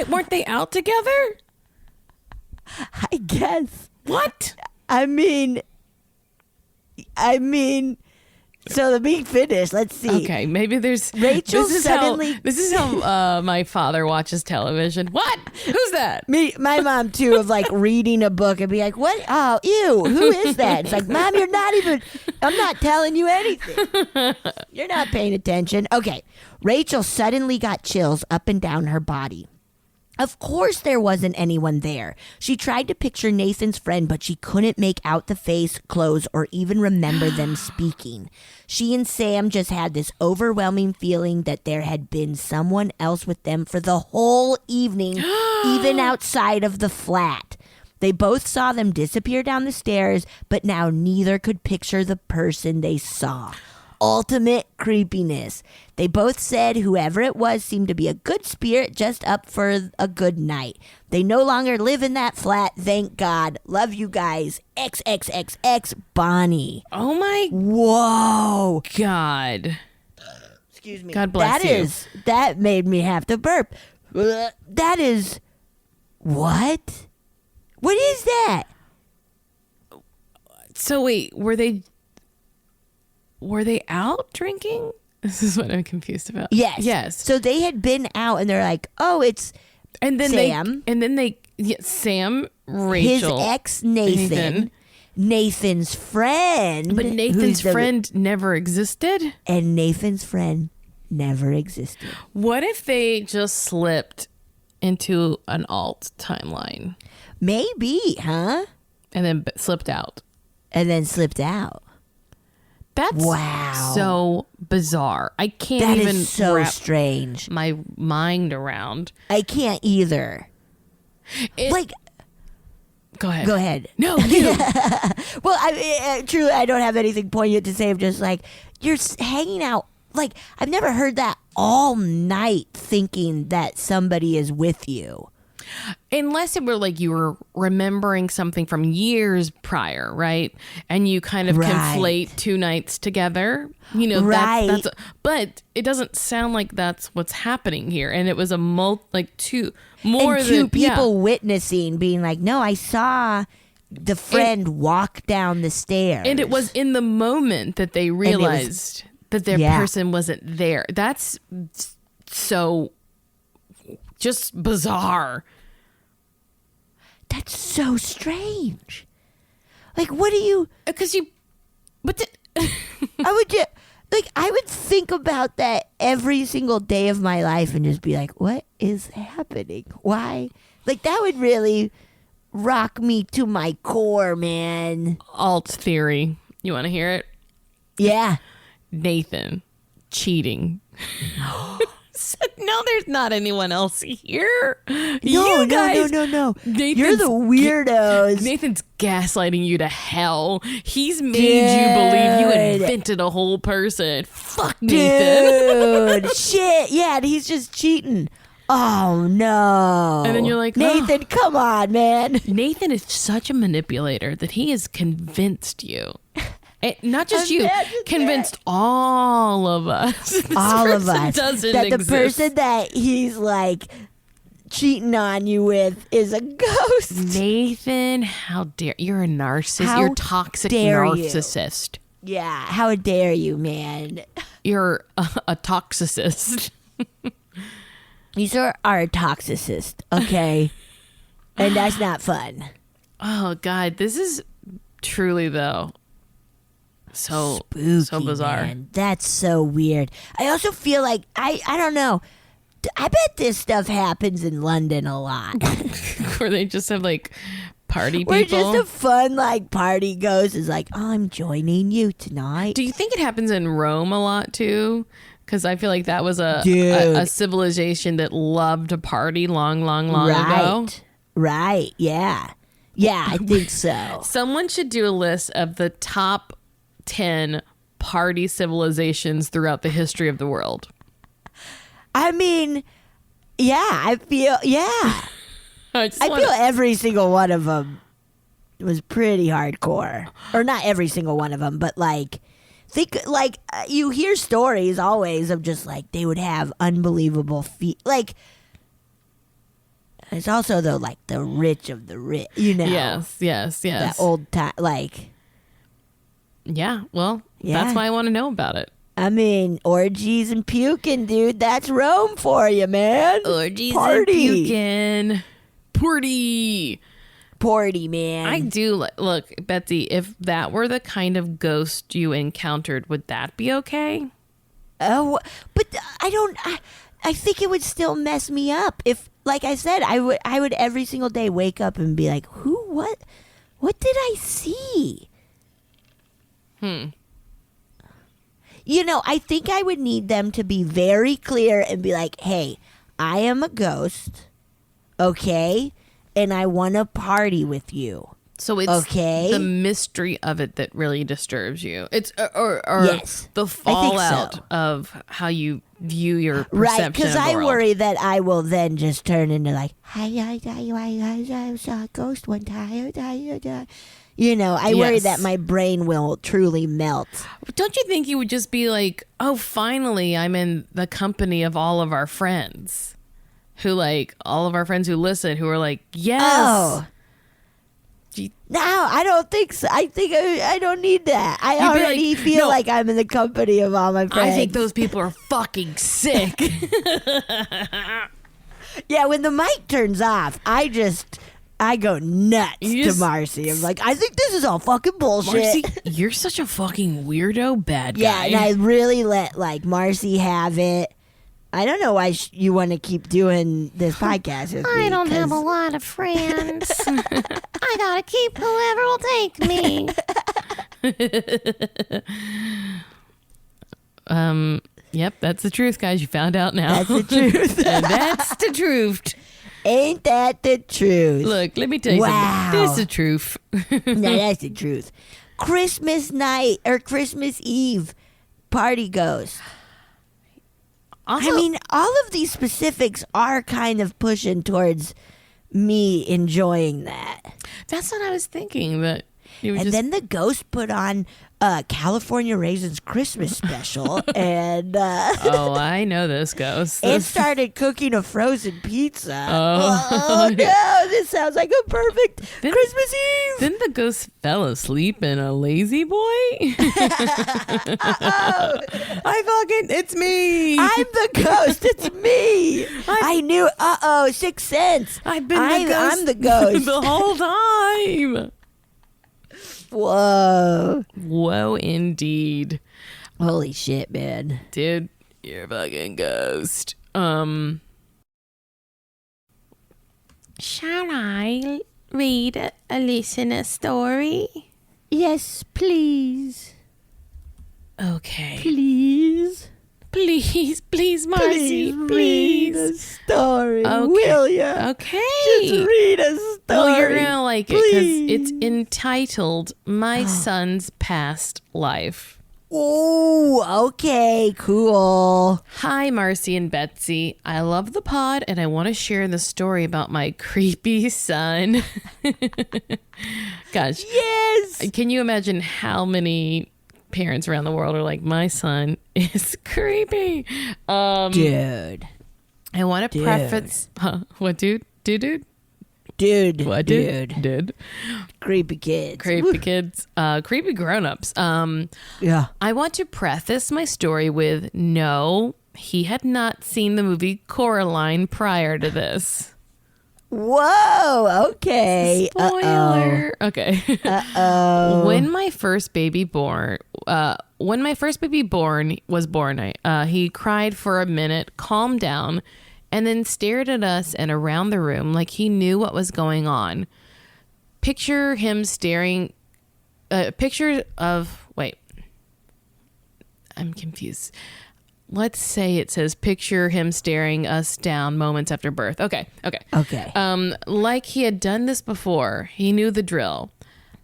Weren't they out together? I guess. What? I mean, so let me finish. Let's see. Okay, maybe there's Rachel this is suddenly. this is how my father watches television. What? Who's that? My mom too, of like reading a book and be like, "What? Oh, ew! Who is that?" It's like, Mom, you're not even. I'm not telling you anything. You're not paying attention. Okay, Rachel suddenly got chills up and down her body. Of course there wasn't anyone there. She tried to picture Nathan's friend, but she couldn't make out the face, clothes, or even remember them speaking. She and Sam just had this overwhelming feeling that there had been someone else with them for the whole evening, even outside of the flat. They both saw them disappear down the stairs, but now neither could picture the person they saw. Ultimate creepiness. They both said whoever it was seemed to be a good spirit just up for a good night. They no longer live in that flat, thank God. Love you guys. XXXX Bonnie. Oh my Whoa. God. Excuse me. God bless you. That made me have to burp. That is... What? What is that? So wait, were they out drinking? This is what I'm confused about. Yes. Yes. So they had been out and they're like, oh, it's And then Sam. Sam, Rachel, his ex Nathan, Nathan's friend. But Nathan's friend never existed? And Nathan's friend never existed. What if they just slipped into an alt timeline? Maybe, huh? And then slipped out. And then slipped out. That's wow. So bizarre. I can't that even is so wrap strange. my mind around. I can't either. Go ahead. Go ahead. No, you. Well, truly, I don't have anything poignant to say. I'm just like, you're hanging out. Like, I've never heard that all night thinking that somebody is with you. Unless it were like you were remembering something from years prior, right? And you kind of conflate two nights together. You know, that's but it doesn't sound like that's what's happening here. And it was two people witnessing, being like, no, I saw the friend walk down the stairs. And it was in the moment that they realized that their person wasn't there. That's so just bizarre. That's so strange. Like, what do you... Because you... I would think about that every single day of my life and just be like, what is happening? Why? Like, that would really rock me to my core, man. Alt theory. You want to hear it? Yeah. Nathan cheating. Said, no, there's not anyone else here. No. Nathan's, you're the weirdos. Nathan's gaslighting you to hell. He's made you believe you invented a whole person. Fuck Nathan. Dude, shit. Yeah, and he's just cheating. Oh, no. And then you're like, Nathan, come on, man. Nathan is such a manipulator that he has convinced you. Not just you, convinced all of us. All of us. Doesn't that exist. The person that he's like cheating on you with is a ghost. Nathan, how dare you're a narcissist. You're a toxic narcissist. Yeah, how dare you, man. You're a toxicist. You sure are a toxicist, okay? And that's not fun. Oh, God. This is truly, though, so spooky, so bizarre. Man. That's so weird. I also feel like, I don't know. I bet this stuff happens in London a lot. Where they just have, like, party people. Where just a fun, like, party goes is like, oh, I'm joining you tonight. Do you think it happens in Rome a lot, too? Because I feel like that was a civilization that loved to party long ago. Right, yeah. Yeah, I think so. Someone should do a list of the top 10 party civilizations throughout the history of the world. I mean, I feel I feel every single one of them was pretty hardcore. Or not every single one of them, but like you hear stories always of just like they would have unbelievable feet. Like it's also though like the rich of the rich, you know. Yes. That old time, like. Yeah, well, that's why I want to know about it. I mean, orgies and puking, dude. That's Rome for you, man. Orgies and puking. Party, man. I do. Look, Betsy, if that were the kind of ghost you encountered, would that be okay? Oh, but I think it would still mess me up. If, like I said, I would every single day wake up and be like, what did I see? You know, I think I would need them to be very clear and be like, hey, I am a ghost, okay? And I want to party with you. So it's the mystery of it that really disturbs you. It's or yes, the fallout of how you view your perception right, because I worry that I will then just turn into like, I saw a ghost one time. You know, I worry that my brain will truly melt. Don't you think you would just be like, oh, finally, I'm in the company of all of our friends all of our friends who listen, who are like, yes. Oh. No, I don't think so. I think I don't need that. I already feel like I'm in the company of all my friends. I think those people are fucking sick. Yeah, when the mic turns off, I go nuts to Marcy. I'm like, I think this is all fucking bullshit. Marcy, you're such a fucking weirdo bad guy. Yeah, and I really let like Marcy have it. I don't know why you want to keep doing this podcast with me. I don't have a lot of friends. I gotta keep whoever will take me. Yep, that's the truth, guys. You found out now. That's the truth. And that's the truth. Ain't that the truth? Look, let me tell you something. This is the truth. No, that's the truth. Christmas night or Christmas Eve party ghost. Also, I mean, all of these specifics are kind of pushing towards me enjoying that. That's what I was thinking. That then the ghost put on California Raisins Christmas special, and oh, I know this ghost. And started cooking a frozen pizza. Oh no, this sounds like a perfect Christmas Eve. Then the ghost fell asleep in a lazy boy. It's me. I'm the ghost. It's me. I knew. Sixth Sense. I've been the ghost. I'm the ghost the whole time. Whoa, indeed. Holy shit, man. Dude, you're a fucking ghost. Shall I read a listener story? Yes, please. Okay. Please, Marcy. Please read a story, okay. will ya? Okay. Just read a story. Well, you're gonna like it because it's entitled "My Son's Past Life." Oh, okay, cool. Hi, Marcy and Betsy. I love the pod, and I want to share the story about my creepy son. Gosh, yes. Can you imagine how many parents around the world are like, my son is creepy? Dude, I want to preface. What, dude? Dude? What, dude? Creepy kids. Creepy kids. Creepy grown-ups. Yeah. I want to preface my story with no, he had not seen the movie Coraline prior to this. Whoa, okay. Spoiler. Uh-oh. Okay. Uh-oh. When my first baby was born, he cried for a minute, calmed down, and then stared at us and around the room like he knew what was going on. Picture him staring. Wait. I'm confused. Let's say it says picture him staring us down moments after birth. Okay. Like he had done this before. He knew the drill.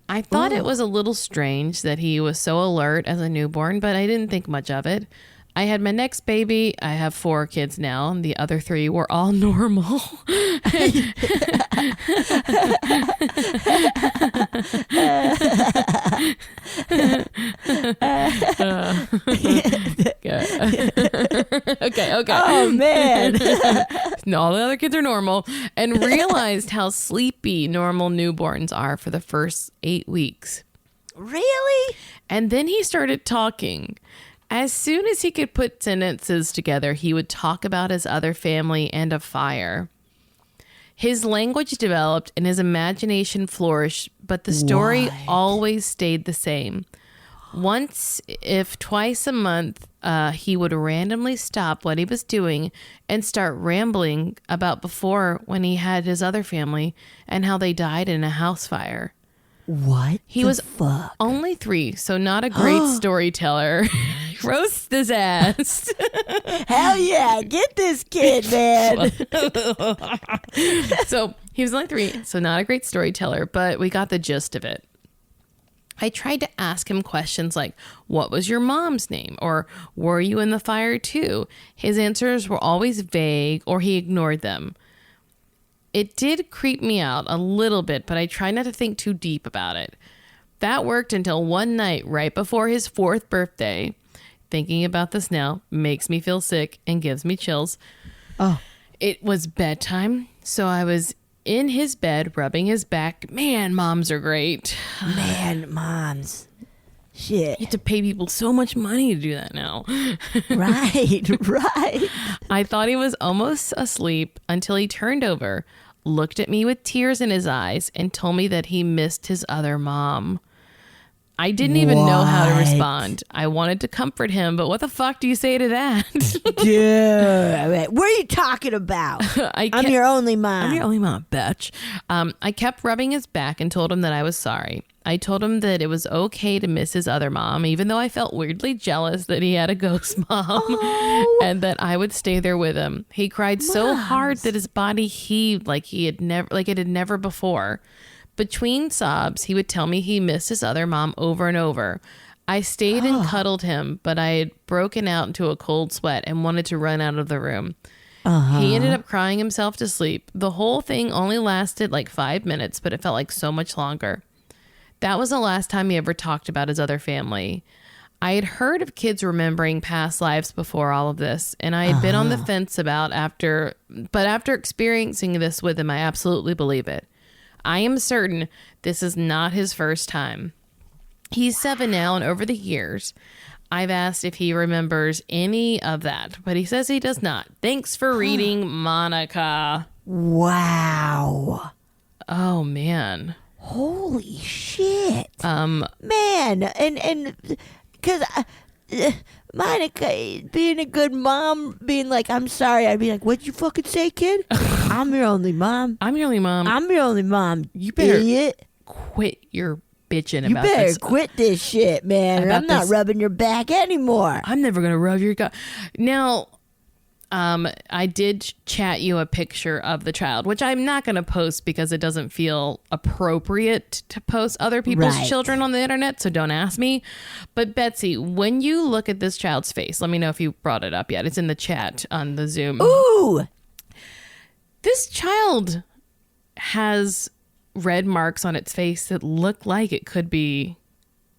I thought it was a little strange that he was so alert as a newborn, but I didn't think much of it. I had my next baby. I have 4 kids now. And the other 3 were all normal. Okay. Oh, man. No, all the other kids are normal, and realized how sleepy normal newborns are for the first 8 weeks. Really? And then he started talking. As soon as he could put sentences together, he would talk about his other family and a fire. His language developed and his imagination flourished, but the story always stayed the same. Once, if twice a month, he would randomly stop what he was doing and start rambling about before when he had his other family and how they died in a house fire. What? He was only 3, so not a great storyteller. Roast his ass. Hell yeah, get this kid, man. So he was only 3, so not a great storyteller, but we got the gist of it. I tried to ask him questions like, what was your mom's name? Or were you in the fire too? His answers were always vague, or he ignored them. It did creep me out a little bit, but I tried not to think too deep about it. That worked until one night right before his 4th birthday. Thinking about this now makes me feel sick and gives me chills. Oh. It was bedtime, so I was in his bed rubbing his back. Man, moms are great. Man, moms. Shit. You have to pay people so much money to do that now. Right. I thought he was almost asleep until he turned over, looked at me with tears in his eyes, and told me that he missed his other mom. I didn't even know how to respond. I wanted to comfort him, but what the fuck do you say to that? Dude, what are you talking about? I'm your only mom. I'm your only mom, bitch. I kept rubbing his back and told him that I was sorry. I told him that it was okay to miss his other mom, even though I felt weirdly jealous that he had a ghost mom, and that I would stay there with him. He cried so hard that his body heaved like it had never before. Between sobs, he would tell me he missed his other mom over and over. I stayed and cuddled him, but I had broken out into a cold sweat and wanted to run out of the room. He ended up crying himself to sleep. The whole thing only lasted like 5 minutes, but it felt like so much longer. That was the last time he ever talked about his other family. I had heard of kids remembering past lives before all of this, and I had been on the fence but after experiencing this with him, I absolutely believe it. I am certain this is not his first time. He's 7 now, and over the years, I've asked if he remembers any of that, but he says he does not. Thanks for reading, Monica. Wow. Oh, man. Holy shit. Man, and because Monica being a good mom, being like, I'm sorry, I'd be like, what'd you fucking say, kid? I'm your only mom. I'm your only mom. I'm your only mom. You better idiot. quit your bitching You about better this. quit this shit, man. About I'm not this- rubbing your back anymore. I'm never going to rub your gut. Now, I did chat you a picture of the child, which I'm not going to post because it doesn't feel appropriate to post other people's Right. children on the internet, so don't ask me. But Betsy, when you look at this child's face, let me know if you brought it up yet. It's in the chat on the Zoom. Ooh. This child has red marks on its face that look like it could be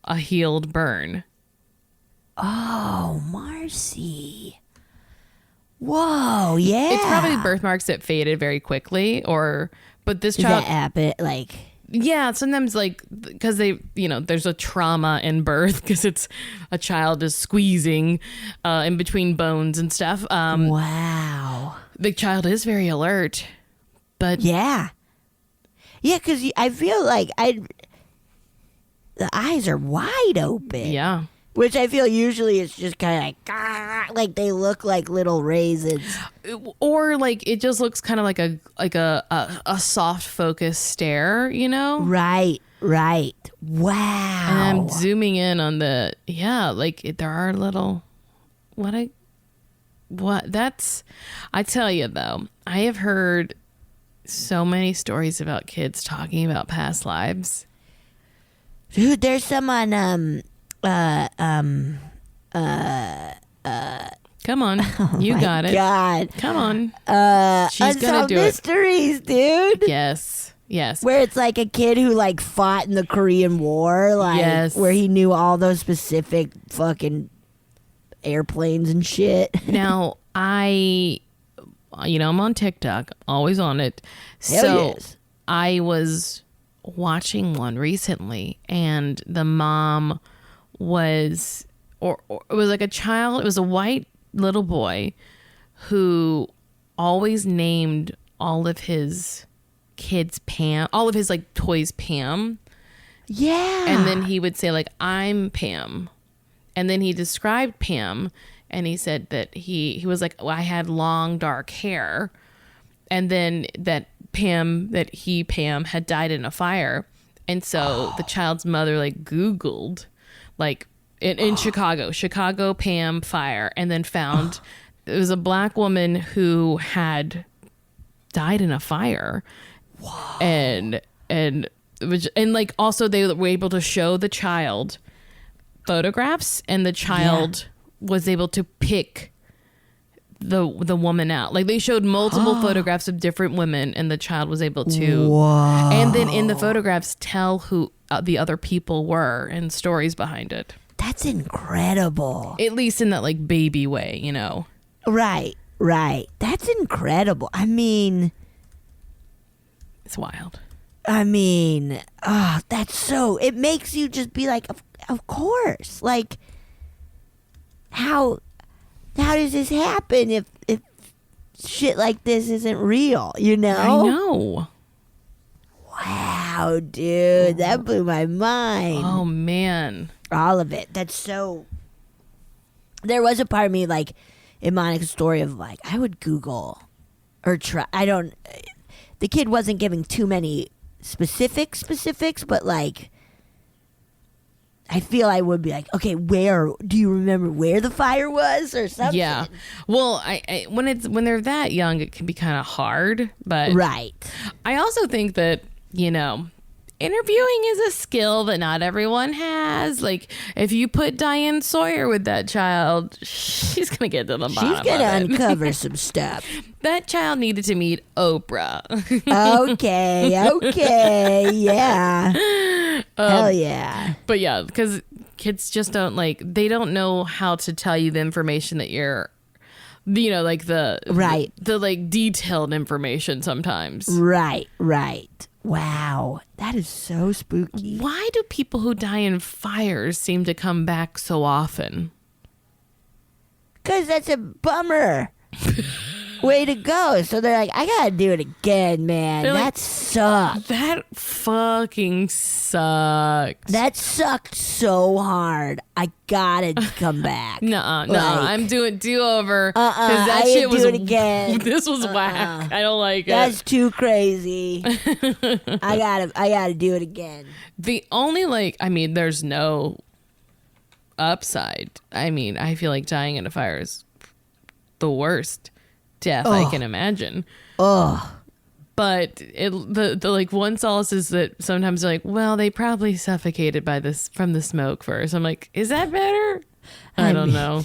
a healed burn. Oh, Marcy. Whoa, yeah. It's probably birthmarks that faded very quickly, but this Does child, that happen? Like, yeah, sometimes like because there's a trauma in birth because it's a child is squeezing in between bones and stuff. wow. The child is very alert, but Yeah. Yeah, because I feel like the eyes are wide open. yeah. Which I feel usually it's just kind of like they look like little raisins. Or like it just looks kind of like a soft focus stare, you know? Right. Wow. And I'm zooming in on there are little I tell you though, I have heard so many stories about kids talking about past lives. Dude, there's some on Come on. You got it. God. Come on. She's gonna Unsolved do it. Mysteries, dude. Yes. Where it's like a kid who like fought in the Korean War, like Yes. where he knew all those specific fucking airplanes and shit. Now, I'm on TikTok, always on it. Hell So yes. I was watching one recently, and the mom was, or it was like a child, it was a white little boy who always named all of his kids Pam, all of his like toys Pam. Yeah. And then he would say like, I'm Pam. And then he described Pam, and he said that he was like, well, I had long dark hair. And then that Pam had died in a fire. And so the child's mother like Googled like in Chicago Pam fire, and then found it was a black woman who had died in a fire. Wow. And like also they were able to show the child photographs, and the child was able to pick the woman out. Like they showed multiple photographs of different women, and the child was able to and then in the photographs tell who the other people were and stories behind it. That's incredible. At least in that like baby way, you know. Right. That's incredible. I mean, It's wild. That's so, it makes you just be like, of course. Like, how does this happen if shit like this isn't real, you know? I know. Wow, dude, that blew my mind. Oh man. All of it. That's so, there was a part of me like in Monica's story of like, I would Google or try, the kid wasn't giving too many specifics, but like, I feel I would be like, okay, where do you remember where the fire was or something? Yeah. Well, I when they're that young, it can be kind of hard, but Right. I also think that, interviewing is a skill that not everyone has. Like, if you put Diane Sawyer with that child, she's going to get to the bottom She's going to of it. uncover some stuff. That child needed to meet Oprah. Okay, yeah. Hell yeah. But yeah, because kids just don't they don't know how to tell you the information that you're, like the Right. the like detailed information sometimes. Right. Wow, that is so spooky. Why do people who die in fires seem to come back so often? Because that's a bummer. Way to go. So they're like, I gotta do it again, man. They're like, That sucked. That fucking sucked. That sucked so hard. I gotta come back. Nuh-uh, no, Like, I'm doing do-over. Because that I shit ain't was do it again. This was whack. I don't like That's it. too crazy. I gotta do it again. The only there's no upside. I feel like dying in a fire is the worst death I can imagine. Oh, But the one solace is that sometimes they're like, well, they probably suffocated from the smoke first. I'm like, is that better? I don't know.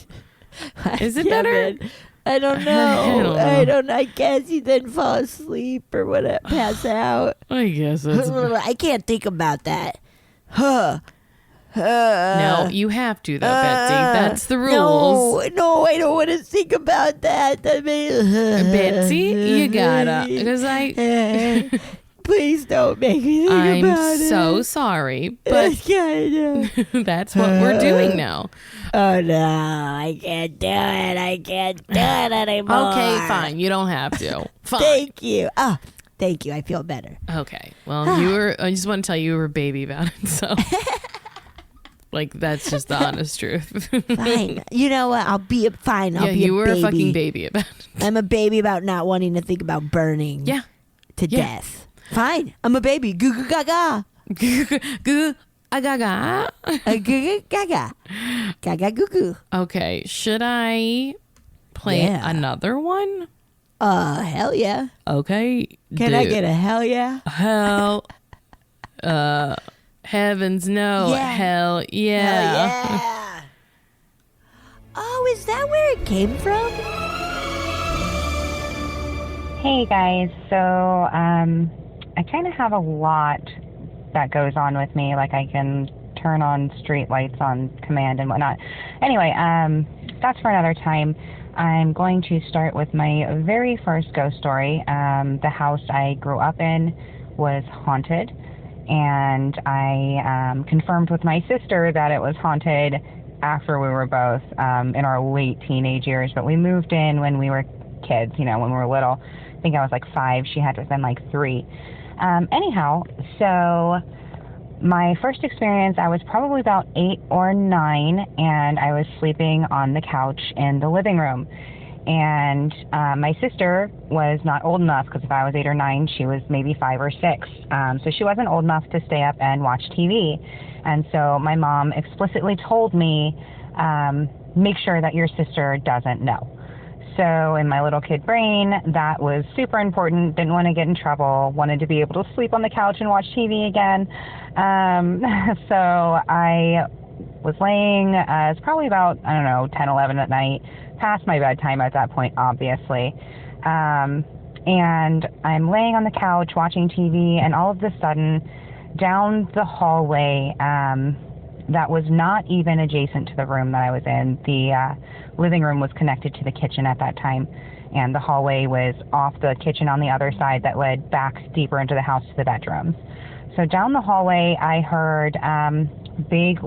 Is it better? I don't know. I guess you then fall asleep or whatever, pass out. I guess that's I can't think about that. no. You have to though, Betsy. That's the rules. No, I don't want to think about that. Betsy, you gotta, because Please don't make me think I'm about it. so sorry, but that's what we're doing now. Oh no, I can't do it. I can't do it anymore. Okay, fine. You don't have to. Fine. Thank you. Thank you. I feel better. Okay. Well, I just want to tell you were a baby about it. So, that's just the honest truth. Fine. You know what? I'll be fine. I'll be you a were baby. a fucking baby about it. I'm a baby about not wanting to think about burning. Yeah. To death. Fine. I'm a baby. Goo goo gaga. Goo agaga. Goo goo gaga. Gaga goo goo. Okay. Should I play another one? Hell yeah. Okay. Can I get a hell yeah? Hell. Heavens no. Yeah. Hell yeah. Hell yeah. Oh, is that where it came from? Hey guys, so I kind of have a lot that goes on with me. Like I can turn on street lights on command and whatnot. Anyway, that's for another time. I'm going to start with my very first ghost story. The house I grew up in was haunted, and I confirmed with my sister that it was haunted after we were both in our late teenage years. But we moved in when we were kids, when we were little. I think I was like 5. She had to have been like 3. Anyhow, so my first experience, I was probably about 8 or 9, and I was sleeping on the couch in the living room. And my sister was not old enough, because if I was 8 or 9, she was maybe 5 or 6. So she wasn't old enough to stay up and watch TV. And so my mom explicitly told me, make sure that your sister doesn't know. So in my little kid brain, that was super important. Didn't want to get in trouble. Wanted to be able to sleep on the couch and watch TV again. So I was laying, it's probably about, 10, 11 at night, past my bedtime at that point, obviously. And I'm laying on the couch watching TV, and all of a sudden, down the hallway, that was not even adjacent to the room that I was in. The living room was connected to the kitchen at that time, and the hallway was off the kitchen on the other side that led back deeper into the house to the bedrooms. So down the hallway, I heard big,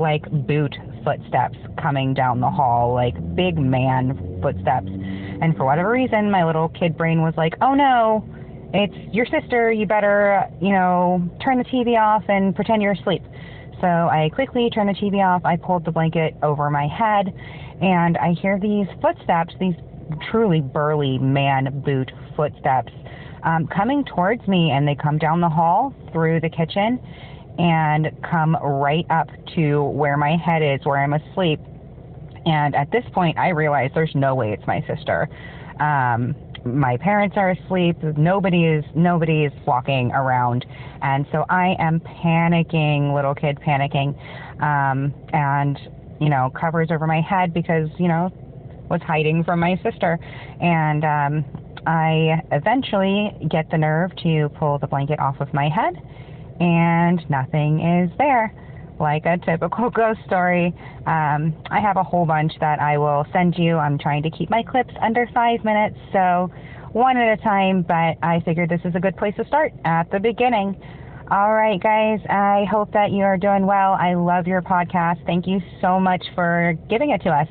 boot footsteps coming down the hall, big man footsteps. And for whatever reason, my little kid brain was like, oh no, it's your sister. You better, turn the TV off and pretend you're asleep. So I quickly turned the TV off. I pulled the blanket over my head, and I hear these footsteps, these truly burly man boot footsteps, coming towards me, and they come down the hall through the kitchen and come right up to where my head is, where I'm asleep. And at this point, I realize there's no way it's my sister. My parents are asleep. Nobody is walking around. And so I am panicking, little kid panicking, and, covers over my head because, was hiding from my sister. And I eventually get the nerve to pull the blanket off of my head, and nothing is there. Like a typical ghost story. I have a whole bunch that I will send you. I'm trying to keep my clips under 5 minutes, so one at a time, but I figured this is a good place to start at the beginning. All right, guys, I hope that you are doing well. I love your podcast. Thank you so much for giving it to us.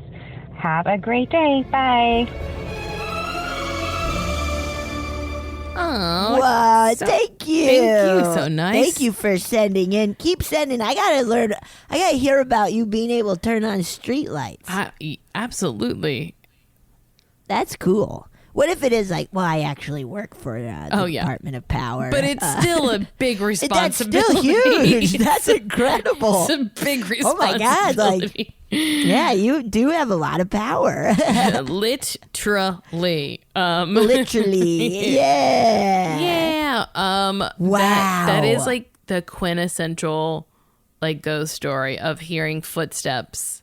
Have a great day. Bye. Oh, Wow, thank you. Thank you. So nice. Thank you for sending in. Keep sending. I gotta hear about you being able to turn on street lights. Absolutely. That's cool. What if it is I actually work for the Department of Power. But it's still a big That's responsibility. still huge. That's incredible. It's a big responsibility. Oh my God, yeah, you do have a lot of power. Literally. Literally. Yeah. Yeah. Wow. That is the quintessential ghost story of hearing footsteps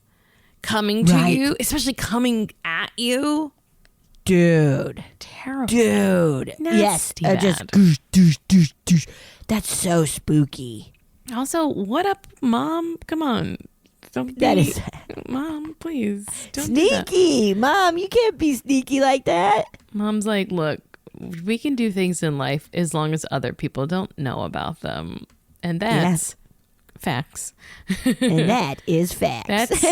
coming to you, especially coming at you. Dude. Terrible. Dude. Nasty Yes. Just doosh. That's so spooky. Also, what up, Mom? Come on. Don't be, That is Mom, please. Don't do that. sneaky. Mom, you can't be sneaky like that. Mom's like, look, we can do things in life as long as other people don't know about them. And that's facts. And that is facts. That's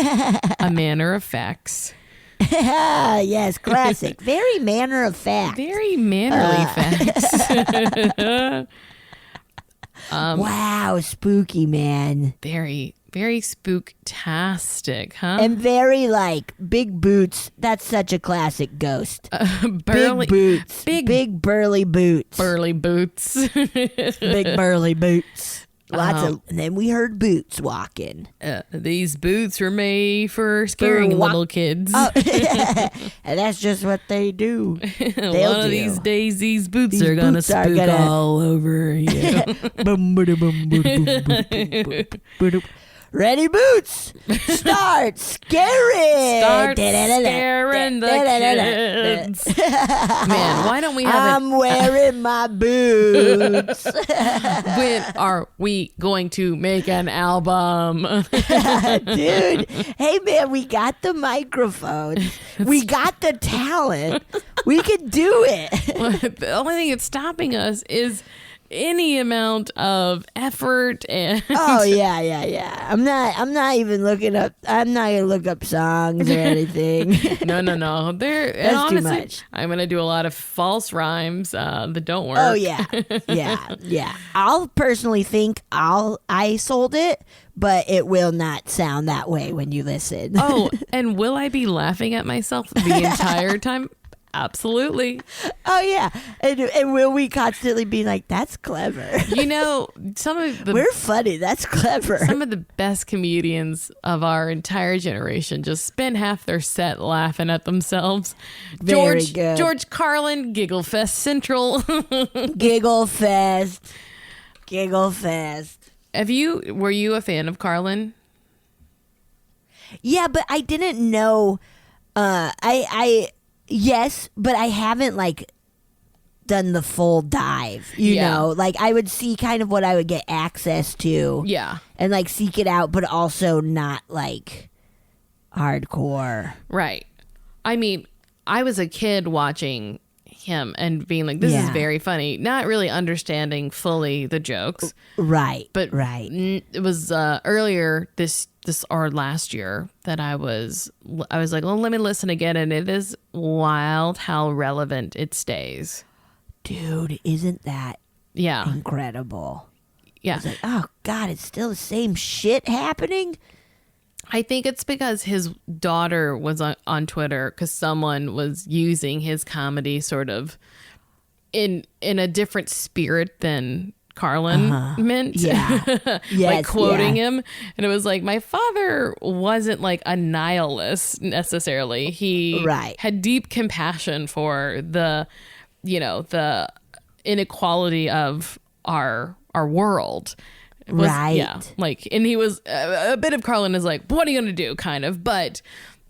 a manner of facts. Yes, classic. Very manner of fact. Very mannerly facts. Wow, spooky, man. Very, very spooktastic, huh? And very big boots. That's such a classic ghost. Burly, big boots. Big burly boots. burly boots. Big burly boots. And then we heard boots walking. These boots were made for scaring little kids. Oh. And that's just what they do. One of these days, these boots are gonna spook all over you. Ready, Boots? Start scaring. Start scaring the kids. Man, why don't we have I'm wearing my boots. when are we going to make an album? Dude, hey man, we got the microphones. We got the talent. We can do it. The only thing that's stopping us is any amount of effort and Oh yeah. I'm not even looking up. I'm not gonna look up songs or anything. no. There, and That's too honestly, much. I'm gonna do a lot of false rhymes that don't work. Oh yeah. I'll personally think I sold it, but it will not sound that way when you listen. Oh, and will I be laughing at myself the entire time? Absolutely. Oh yeah, and will we constantly be like, "That's clever"? You know, some of the We're funny. That's clever. some of the best comedians of our entire generation just spend half their set laughing at themselves. Very good. George Carlin, Giggle Fest Central. Giggle fest. Were you a fan of Yeah, but I didn't know. Yes, but I haven't like done the full dive. You Yeah. know, like I would see kind of what I would get access to. Yeah. And like seek it out, but also not like hardcore. Right. I mean, I was a kid watching him and being like, this is Yeah. very funny, not really understanding fully the jokes. Right. But right. It was earlier this or last year that I was like, well, let me listen again, and it is wild how relevant it stays. Dude, isn't that Yeah, incredible? yeah. It's like, oh God, it's still the same shit happening. I think it's because his daughter was on Twitter because someone was using his comedy sort of in a different spirit than Carlin meant. Yeah. Like Yes, quoting yeah. him. And it was like, my father wasn't like a nihilist necessarily. He Right. had deep compassion for the inequality of our world. It was- Right. Yeah. Like, and he was a bit of Carlin is like, what are you going to do? Kind of, but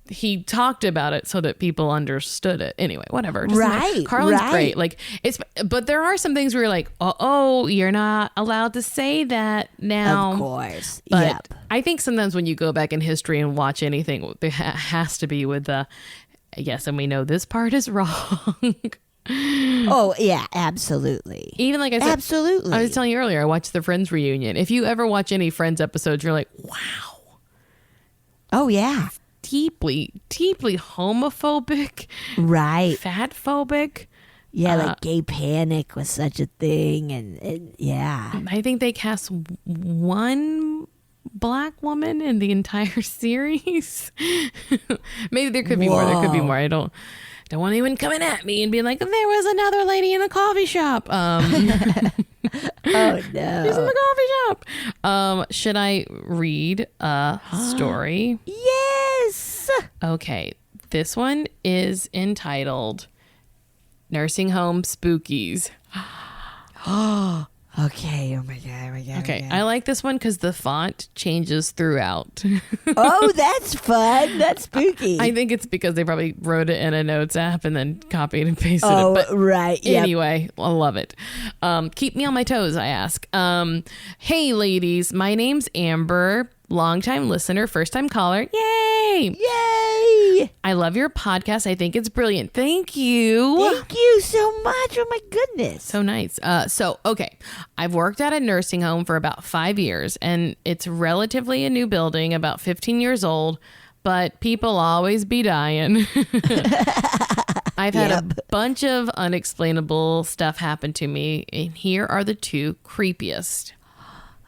he talked about it so that people understood it. Anyway, whatever. Just Right, Carlin's right. great. Like but there are some things where you're like, oh, you're not allowed to say that now. Of course. But Yep. I think sometimes when you go back in history and watch anything, there has to be with the, yes, and we know this part is wrong. Oh yeah, absolutely. Even like I said, Absolutely. I was telling you earlier, I watched the Friends reunion. If you ever watch any Friends episodes, you're like, wow, Oh yeah. deeply homophobic, Right. fat phobic. Yeah, like gay panic was such a thing, and yeah. I think they cast one black woman in the entire series. Maybe there could be more. There could be Whoa. more. I don't want anyone coming at me and being like, there was another lady in the coffee shop. Oh She's in no. the coffee shop. Should I read a story? Yes. Okay. This one is entitled Nursing Home Spookies. Okay. Oh my god. Okay. I like this one because the font changes throughout. Oh, that's fun. That's spooky. I think it's because they probably wrote it in a notes app and then copied and pasted Oh, it. But right. Yep. anyway, I love it. Keep me on my toes, I ask. Hey, ladies. My name's Amber. Longtime listener, first time caller. Yay! Yay! I love your podcast. I think it's brilliant. Thank you. Thank you so much. Oh my goodness. So nice. Okay. I've worked at a nursing home for about 5 years, and it's relatively a new building, about 15 years old, but people always be dying. I've had a bunch of unexplainable stuff happen to me, and here are the two creepiest.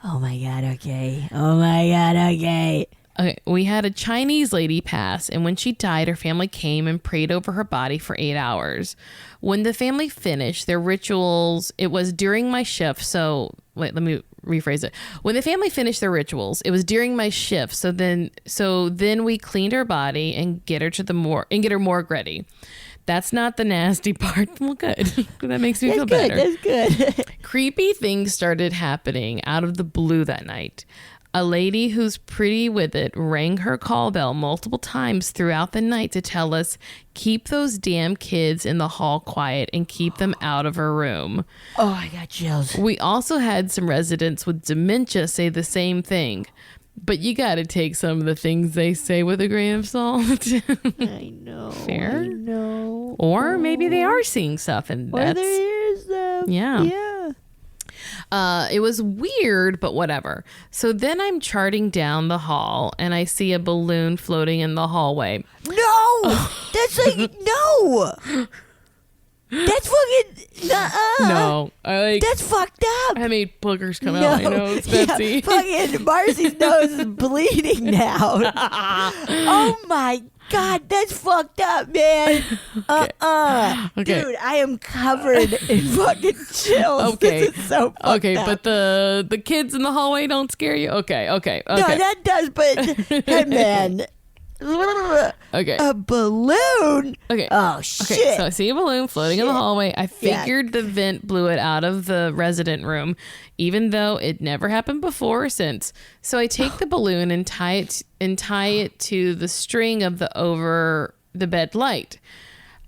Oh my god. Okay. Oh my god. Okay. Okay, we had a Chinese lady pass, and when she died, her family came and prayed over her body for 8 hours. When the family finished their rituals, it was during my shift. So, wait, let me rephrase it. When the family finished their rituals, it was during my shift. So then we cleaned her body and get her to the get her morgue ready. That's not the nasty part. Well, good. That makes me feel better. That's good. Creepy things started happening out of the blue that night. A lady who's pretty with it rang her call bell multiple times throughout the night to tell us, keep those damn kids in the hall quiet and keep them out of her room. Oh, I got chills. We also had some residents with dementia say the same thing. But you got to take some of the things they say with a grain of salt. I know. Fair? I know. Or maybe they are seeing stuff and Or that's... there is them. Yeah. Yeah. It was weird, but whatever. So then I'm charting down the hall and I see a balloon floating in the hallway. No! That's like, no! That's fucking, No. That's fucked up. I made boogers come out. I know, it's Betsy. Yeah, fucking Marcy's nose is bleeding now. Oh my God, that's fucked up, man. Okay. Dude, I am covered in fucking chills. Okay. This is so fucked Okay, up. but the kids in the hallway don't scare you? Okay. No, that does, but hey, man. Okay. A balloon? Okay. Oh, shit. Okay, so I see a balloon floating in the hallway. I figured the vent blew it out of the resident room, even though it never happened before or since. So I take the balloon and tie it to the string of the over the bed light.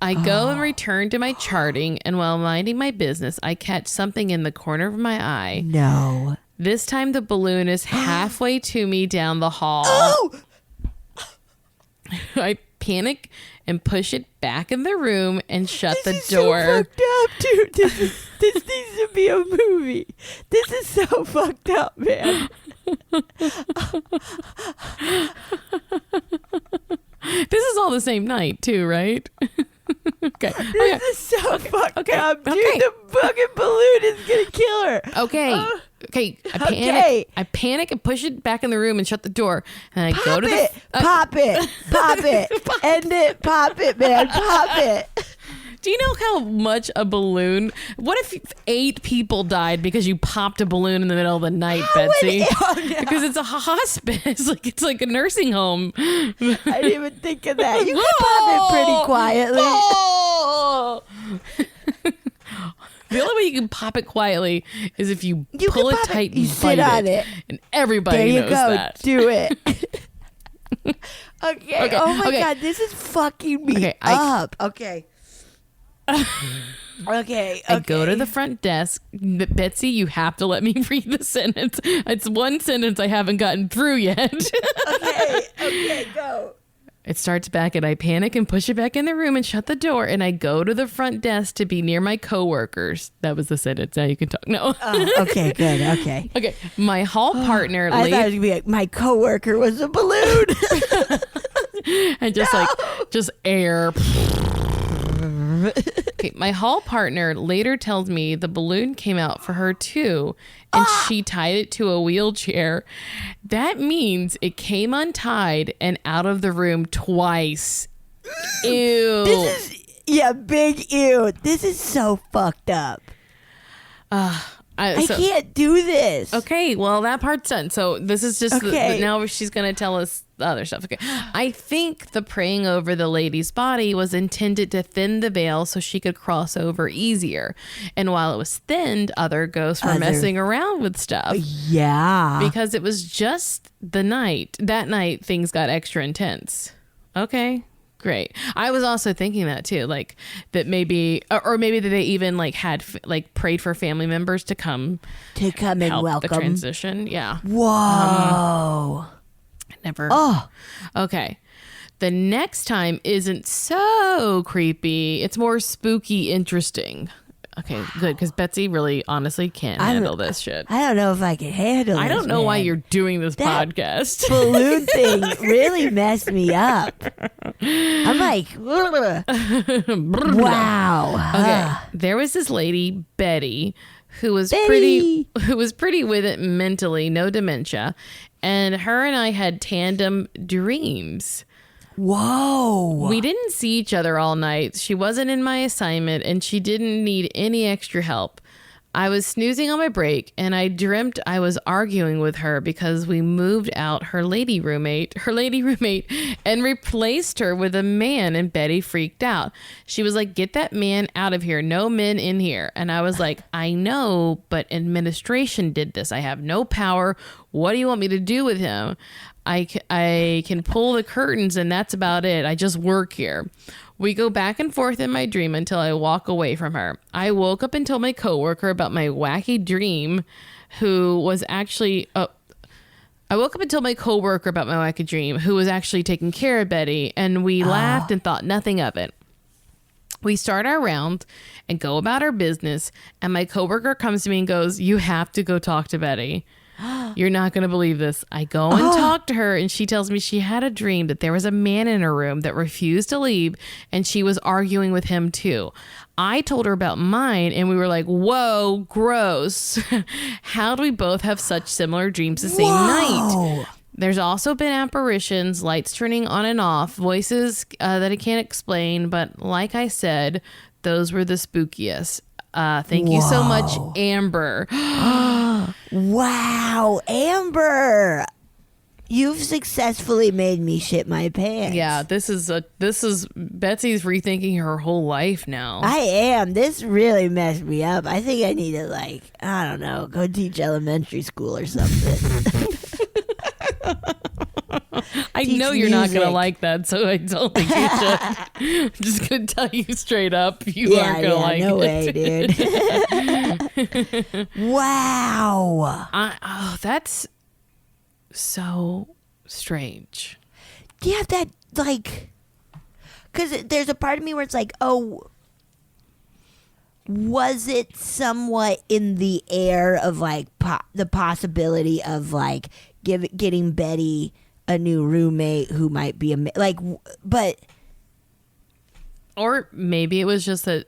I go and return to my charting, and while minding my business, I catch something in the corner of my eye. No. This time the balloon is halfway to me down the hall. Oh! I panic and push it back in the room and shut the This is door. so fucked up, dude. This needs to be a movie. This is so fucked up, man. This is all the same night, too, right? Okay. This is so fucked okay, up, dude. okay. The fucking balloon is gonna kill her. Okay. Okay. I panic. Okay. I panic and push it back in the room and shut the door. And I Pop go to it, pop it, pop it, end it, pop it, man, pop it. Do you know how much a balloon? What if 8 people died because you popped a balloon in the middle of the night, Betsy? Oh, no. Because it's a hospice, like it's like a nursing home. I didn't even think of that. You can pop it pretty quietly. Oh! The only way you can pop it quietly is if you pull it can pop tight You and sit bite on it. and everybody There you knows go. that. Do it. Okay. Okay, Oh my okay. God, this is fucking me Okay, up. Okay. Okay. I go to the front desk. Betsy, you have to let me read the sentence. It's one sentence I haven't gotten through yet. Okay, go. It starts back and I panic and push it back in the room and shut the door. And I go to the front desk to be near my coworkers. That was the sentence. Now you can talk. No. Okay, good. Okay. Okay. My hall partner I thought it was gonna be like my coworker was a balloon. and just air. Okay, my hall partner later tells me the balloon came out for her too, and she tied it to a wheelchair. That means it came untied and out of the room twice. Ew. Big ew. This is so fucked up. I can't do this. Okay, well, that part's done. So this is just now she's going to tell us the other stuff. Okay. I think the praying over the lady's body was intended to thin the veil so she could cross over easier. And while it was thinned, other ghosts were messing around with stuff. Yeah. Because it was just that night things got extra intense. Okay. Great. I was also thinking that too, like that maybe, or maybe that they even like had like prayed for family members to come and help welcome the transition. Yeah. Whoa. Never. Oh. Okay. The next time isn't so creepy. It's more spooky, interesting. Okay, good. Because Betsy really, honestly can't handle this shit. I don't know if I can handle this. I don't know why man. you're doing this That podcast. balloon thing really messed me up. I'm like, wow. Okay, there was this lady, Betty, who was pretty with it mentally, no dementia, and her and I had tandem dreams. Whoa. We didn't see each other all night. She wasn't in my assignment and she didn't need any extra help. I was snoozing on my break and I dreamt I was arguing with her because we moved out her lady roommate, and replaced her with a man, and Betty freaked out. She was like, "Get that man out of here. No men in here." And I was like, "I know, but administration did this. I have no power. What do you want me to do with him? I can pull the curtains and that's about it. I just work here." We go back and forth in my dream until I walk away from her. I woke up and told my coworker about my wacky dream, who was actually taking care of Betty, and we laughed and thought nothing of it. We start our round and go about our business, and my coworker comes to me and goes, "You have to go talk to Betty. You're not going to believe this." I go and talk to her, and she tells me she had a dream that there was a man in her room that refused to leave, and she was arguing with him too. I told her about mine, and we were like, "Whoa, gross." How do we both have such similar dreams the same night? There's also been apparitions, lights turning on and off, voices that I can't explain, but like I said, those were the spookiest. Thank you so much, Amber. Wow, Amber, you've successfully made me shit my pants. Yeah, this is Betsy's rethinking her whole life now. I am. This really messed me up. I think I need to, like, I don't know, go teach elementary school or something. I Teach know you're not music. going to like that, so I don't think you should. I'm just going to tell you straight up, you aren't going to like no it. way, dude. Wow. That's so strange. Yeah, that, like, because there's a part of me where it's like, oh, was it somewhat in the air of, like, the possibility of, like, getting Betty a new roommate who might be but or maybe it was just that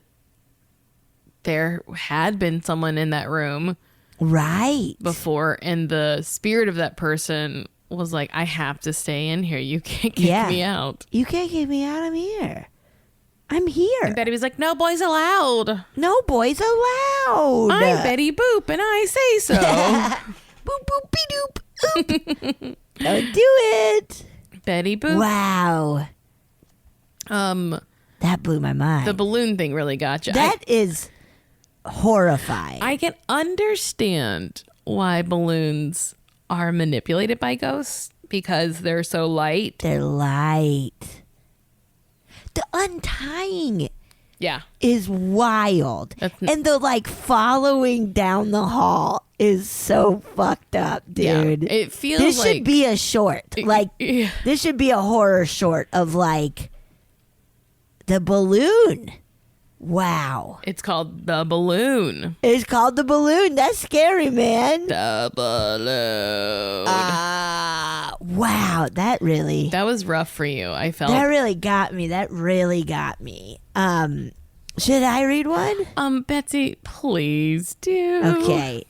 there had been someone in that room right before, and the spirit of that person was like, "I have to stay in here. You can't kick me out. You can't kick me out. I'm here. I'm here." And Betty was like, "No boys allowed. No boys allowed. I'm Betty Boop, and I say so." Boop boop be doop. Don't do it. Betty Boop. Wow. That blew my mind. The balloon thing really got you. That is horrifying. I can understand why balloons are manipulated by ghosts because they're so light. They're light. The untying is wild. And the, like, following down the hall is so fucked up, dude. Yeah, it feels this like... should be a short. Like, this should be a horror short of, like, the balloon. Wow. It's called The Balloon. It's called The Balloon. That's scary, man. The Balloon. Wow. That was rough for you. I felt that really got me. Should I read one? Betsy, please do. Okay.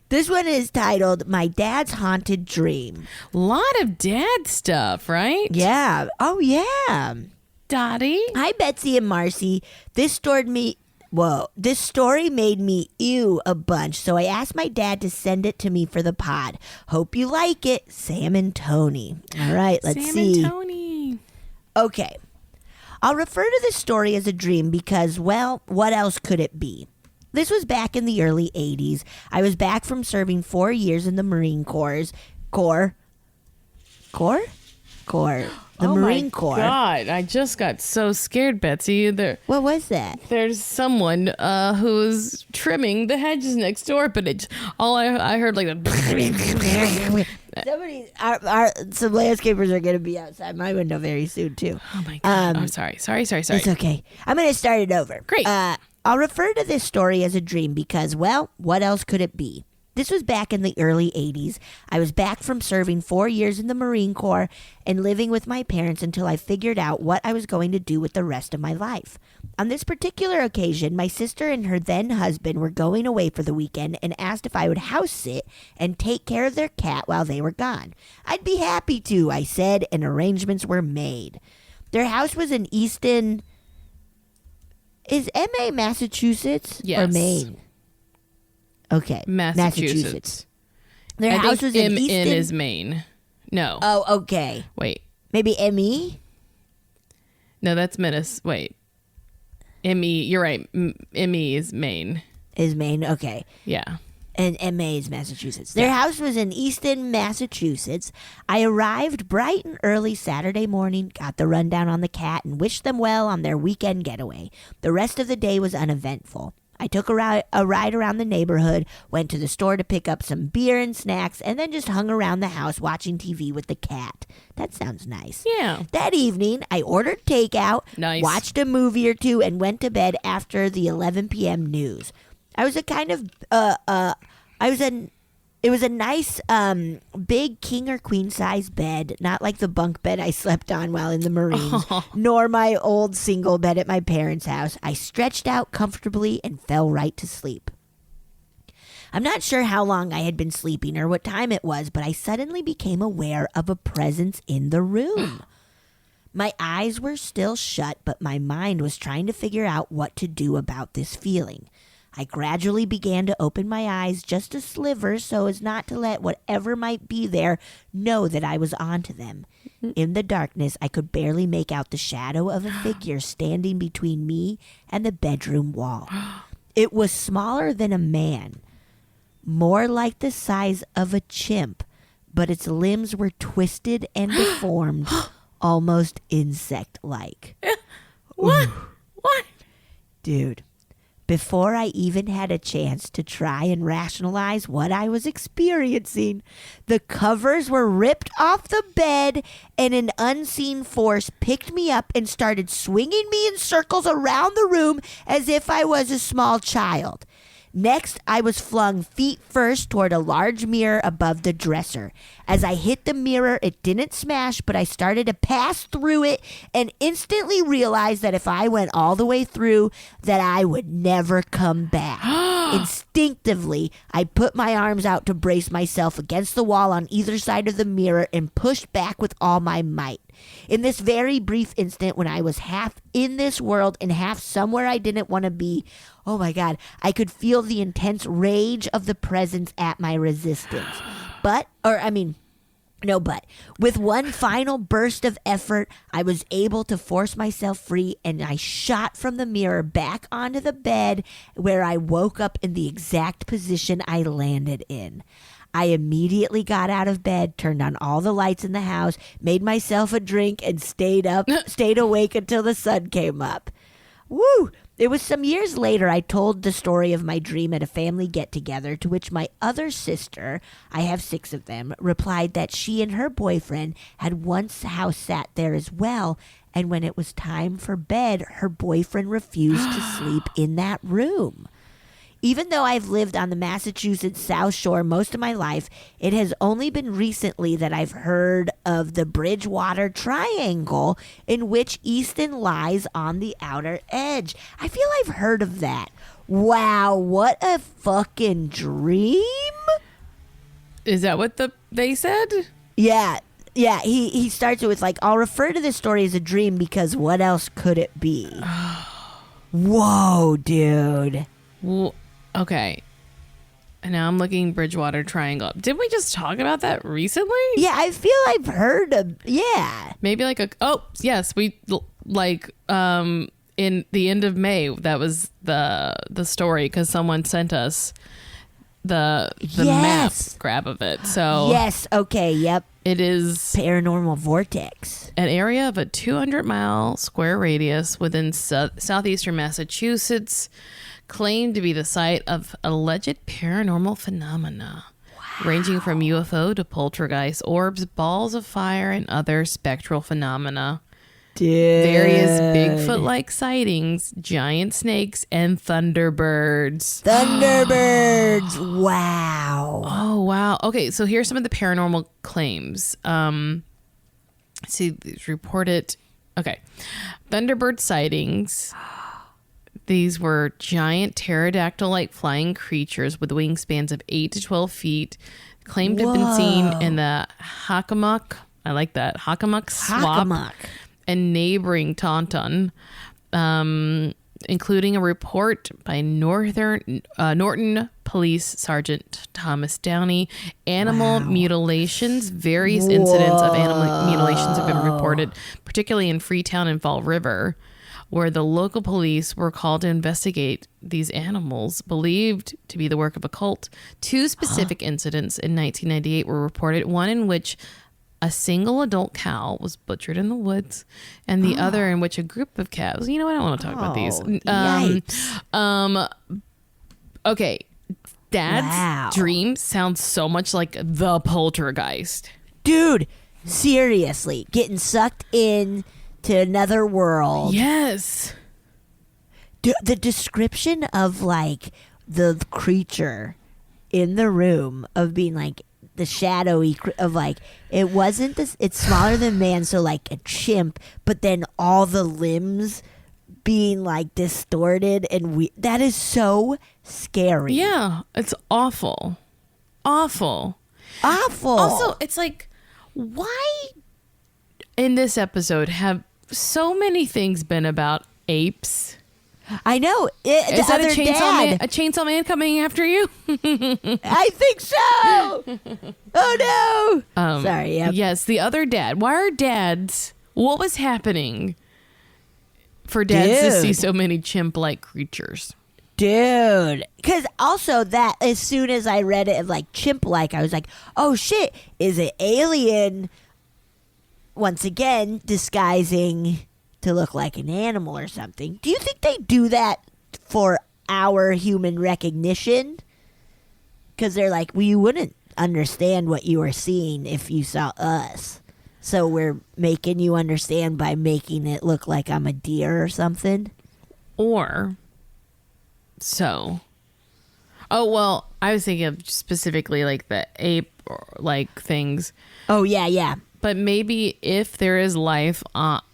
This one is titled My Dad's Haunted Dream. Lot of dad stuff, right? Yeah. Oh, yeah. Dottie. Hi, Betsy and Marcy. This story made me ew a bunch, so I asked my dad to send it to me for the pod. Hope you like it. Sam and Tony. All right, let's see. Sam and Tony. Okay. I'll refer to this story as a dream because, well, what else could it be? This was back in the early 80s. I was back from serving 4 years in the Marine Corps. The Marine Corps. God, I just got so scared, Betsy. What was that? There's someone who's trimming the hedges next door, but I heard like Somebody, some landscapers are going to be outside my window very soon too. Oh my God! I'm sorry. It's okay. I'm going to start it over. Great. I'll refer to this story as a dream because, well, what else could it be? This was back in the early 80s. I was back from serving 4 years in the Marine Corps and living with my parents until I figured out what I was going to do with the rest of my life. On this particular occasion, my sister and her then husband were going away for the weekend and asked if I would house sit and take care of their cat while they were gone. I'd be happy to, I said, and arrangements were made. Their house was in Is MA Massachusetts Yes. or Maine? Okay. Massachusetts. Their I house think was in M-N Easton. is Maine. No. Oh, okay. Wait. Maybe M-E? No, that's Minnesota. Wait. M-E. You're right. M-E is Maine. Is Maine? Okay. Yeah. And M.A. is Massachusetts. Their house was in Easton, Massachusetts. I arrived bright and early Saturday morning, got the rundown on the cat, and wished them well on their weekend getaway. The rest of the day was uneventful. I took a ride around the neighborhood, went to the store to pick up some beer and snacks, and then just hung around the house watching TV with the cat. That sounds nice. Yeah. That evening, I ordered takeout, Nice. watched a movie or two, and went to bed after the 11 p.m. news. I was a kind of it was a nice big king or queen size bed, not like the bunk bed I slept on while in the Marines, nor my old single bed at my parents' house. I stretched out comfortably and fell right to sleep. I'm not sure how long I had been sleeping or what time it was, but I suddenly became aware of a presence in the room. My eyes were still shut, but my mind was trying to figure out what to do about this feeling. I gradually began to open my eyes just a sliver so as not to let whatever might be there know that I was onto them. In the darkness, I could barely make out the shadow of a figure standing between me and the bedroom wall. It was smaller than a man, more like the size of a chimp, but its limbs were twisted and deformed, almost insect-like. What? What? Dude. Before I even had a chance to try and rationalize what I was experiencing, the covers were ripped off the bed and an unseen force picked me up and started swinging me in circles around the room as if I was a small child. Next, I was flung feet first toward a large mirror above the dresser. As I hit the mirror, it didn't smash, but I started to pass through it and instantly realized that if I went all the way through, that I would never come back. Instinctively, I put my arms out to brace myself against the wall on either side of the mirror and pushed back with all my might. In this very brief instant when I was half in this world and half somewhere I didn't want to be, oh my God, I could feel the intense rage of the presence at my resistance. But with one final burst of effort, I was able to force myself free and I shot from the mirror back onto the bed where I woke up in the exact position I landed in. I immediately got out of bed, turned on all the lights in the house, made myself a drink, and stayed awake until the sun came up. Woo! It was some years later I told the story of my dream at a family get-together, to which my other sister, I have 6 of them, replied that she and her boyfriend had once house sat there as well, and when it was time for bed, her boyfriend refused to sleep in that room. Even though I've lived on the Massachusetts South Shore most of my life, it has only been recently that I've heard of the Bridgewater Triangle, in which Easton lies on the outer edge. I feel I've heard of that. Wow, what a fucking dream. Is that what they said? Yeah, he starts it with like, I'll refer to this story as a dream because what else could it be? Whoa, dude. Well, okay. And now I'm looking Bridgewater Triangle. Didn't we just talk about that recently? Yeah, I feel I've heard of, yeah. Maybe yes, we in the end of May, that was the story because someone sent us the map grab of it. So yes, okay, yep. It is paranormal vortex. An area of a 200-mile square radius within southeastern Massachusetts, claimed to be the site of alleged paranormal phenomena, ranging from UFO to poltergeist orbs, balls of fire, and other spectral phenomena. Dude. Various Bigfoot-like sightings, giant snakes, and thunderbirds. Thunderbirds! Wow. Oh, wow. Okay, so here's some of the paranormal claims. See, reported. Okay. Thunderbird sightings. These were giant pterodactyl-like flying creatures with wingspans of 8 to 12 feet, claimed to have been seen in the Hockomock. I like that. Hockomock Swamp and neighboring Taunton. including a report by Norton Police Sergeant Thomas Downey. Animal mutilations. Various incidents of animal mutilations have been reported, particularly in Freetown and Fall River, where the local police were called to investigate these animals believed to be the work of a cult. 2 specific incidents in 1998 were reported, one in which a single adult cow was butchered in the woods, and the other in which a group of cows. You know what? I don't want to talk about these. Okay. Dad's dream sounds so much like the poltergeist. Dude, seriously, getting sucked in to another world. Yes. The description of like the creature in the room of being like the shadowy of like it wasn't this. It's smaller than man, so like a chimp, but then all the limbs being like distorted and that is so scary. Yeah, it's awful. Awful. Also, it's like, why in this episode have so many things been about apes? I know. Is that a chainsaw man coming after you? I think so. Oh no. Sorry. Yep. Yes, the other dad. Why are dads? What was happening for dads to see so many chimp-like creatures? Dude, because also that as soon as I read it of like chimp-like, I was like, oh shit, is it alien? Once again, disguising to look like an animal or something. Do you think they do that for our human recognition? Because they're like, well, you wouldn't understand what you were seeing if you saw us. So we're making you understand by making it look like I'm a deer or something. Or so. Oh, well, I was thinking of specifically like the ape like things. Oh, yeah. But maybe if there is life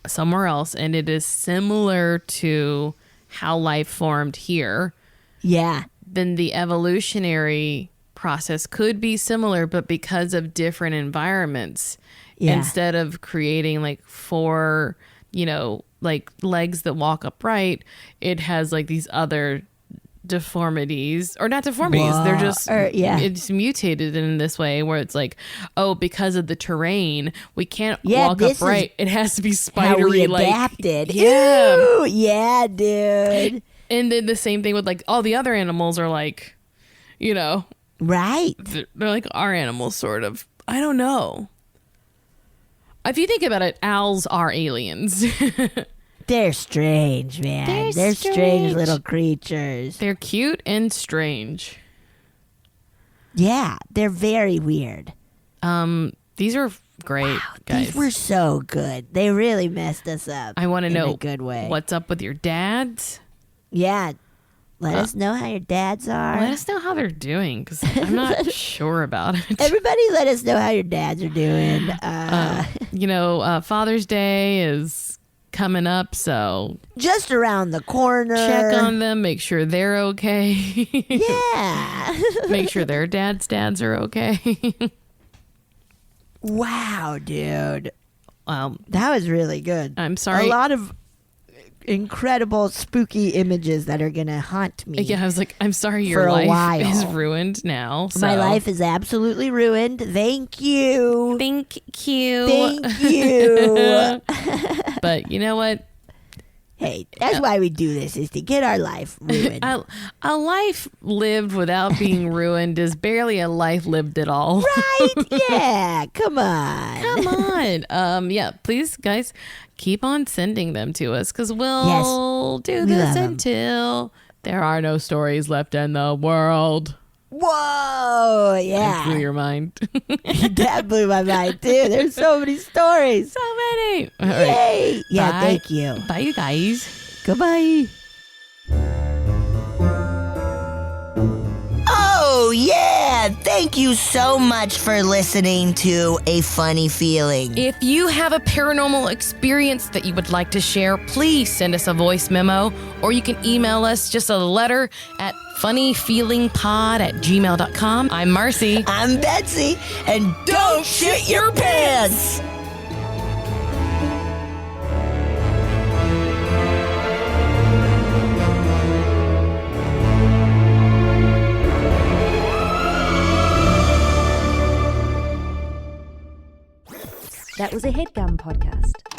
somewhere else and it is similar to how life formed here, then the evolutionary process could be similar, but because of different environments, instead of creating like 4, like legs that walk upright, it has like these other deformities, or not deformities. Whoa. They're just it's mutated in this way where it's like, oh, because of the terrain we can't walk upright, it has to be spidery, how we adapted. Like Ew, yeah, dude. And then the same thing with like all the other animals are like, right, they're like our animals sort of. I don't know, if you think about it, owls are aliens. They're strange, man. They're strange little creatures. They're cute and strange. Yeah, they're very weird. These are great, guys. These were so good. They really messed us up. I want to know in a good way. What's up with your dads? Yeah. Let us know how your dads are. Let us know how they're doing, because I'm not sure about it. Everybody let us know how your dads are doing. Father's Day is coming up, so just around the corner. Check on them, make sure they're okay. Yeah. Make sure their dads are okay. Wow, dude. That was really good. I'm sorry. A lot of incredible spooky images that are gonna haunt me. Yeah, I was like, I'm sorry your life is ruined now. So. My life is absolutely ruined. Thank you. Thank you. Thank you. But you know what? Hey, that's why we do this, is to get our life ruined. A life lived without being ruined is barely a life lived at all. Right? Yeah. Come on. Come on. Yeah, please, guys, keep on sending them to us, because we'll do this until there are no stories left in the world. Whoa, yeah. That blew your mind. That blew my mind, too. There's so many stories. So many. All Yay. Right. Yeah, Bye. thank you. Bye, you guys. Goodbye. Oh, yeah. Thank you so much for listening to A Funny Feeling. If you have a paranormal experience that you would like to share, please send us a voice memo, or you can email us just a letter at funnyfeelingpod@gmail.com. I'm Marcy. I'm Betsy. And don't shit your pants. That was a HeadGum podcast.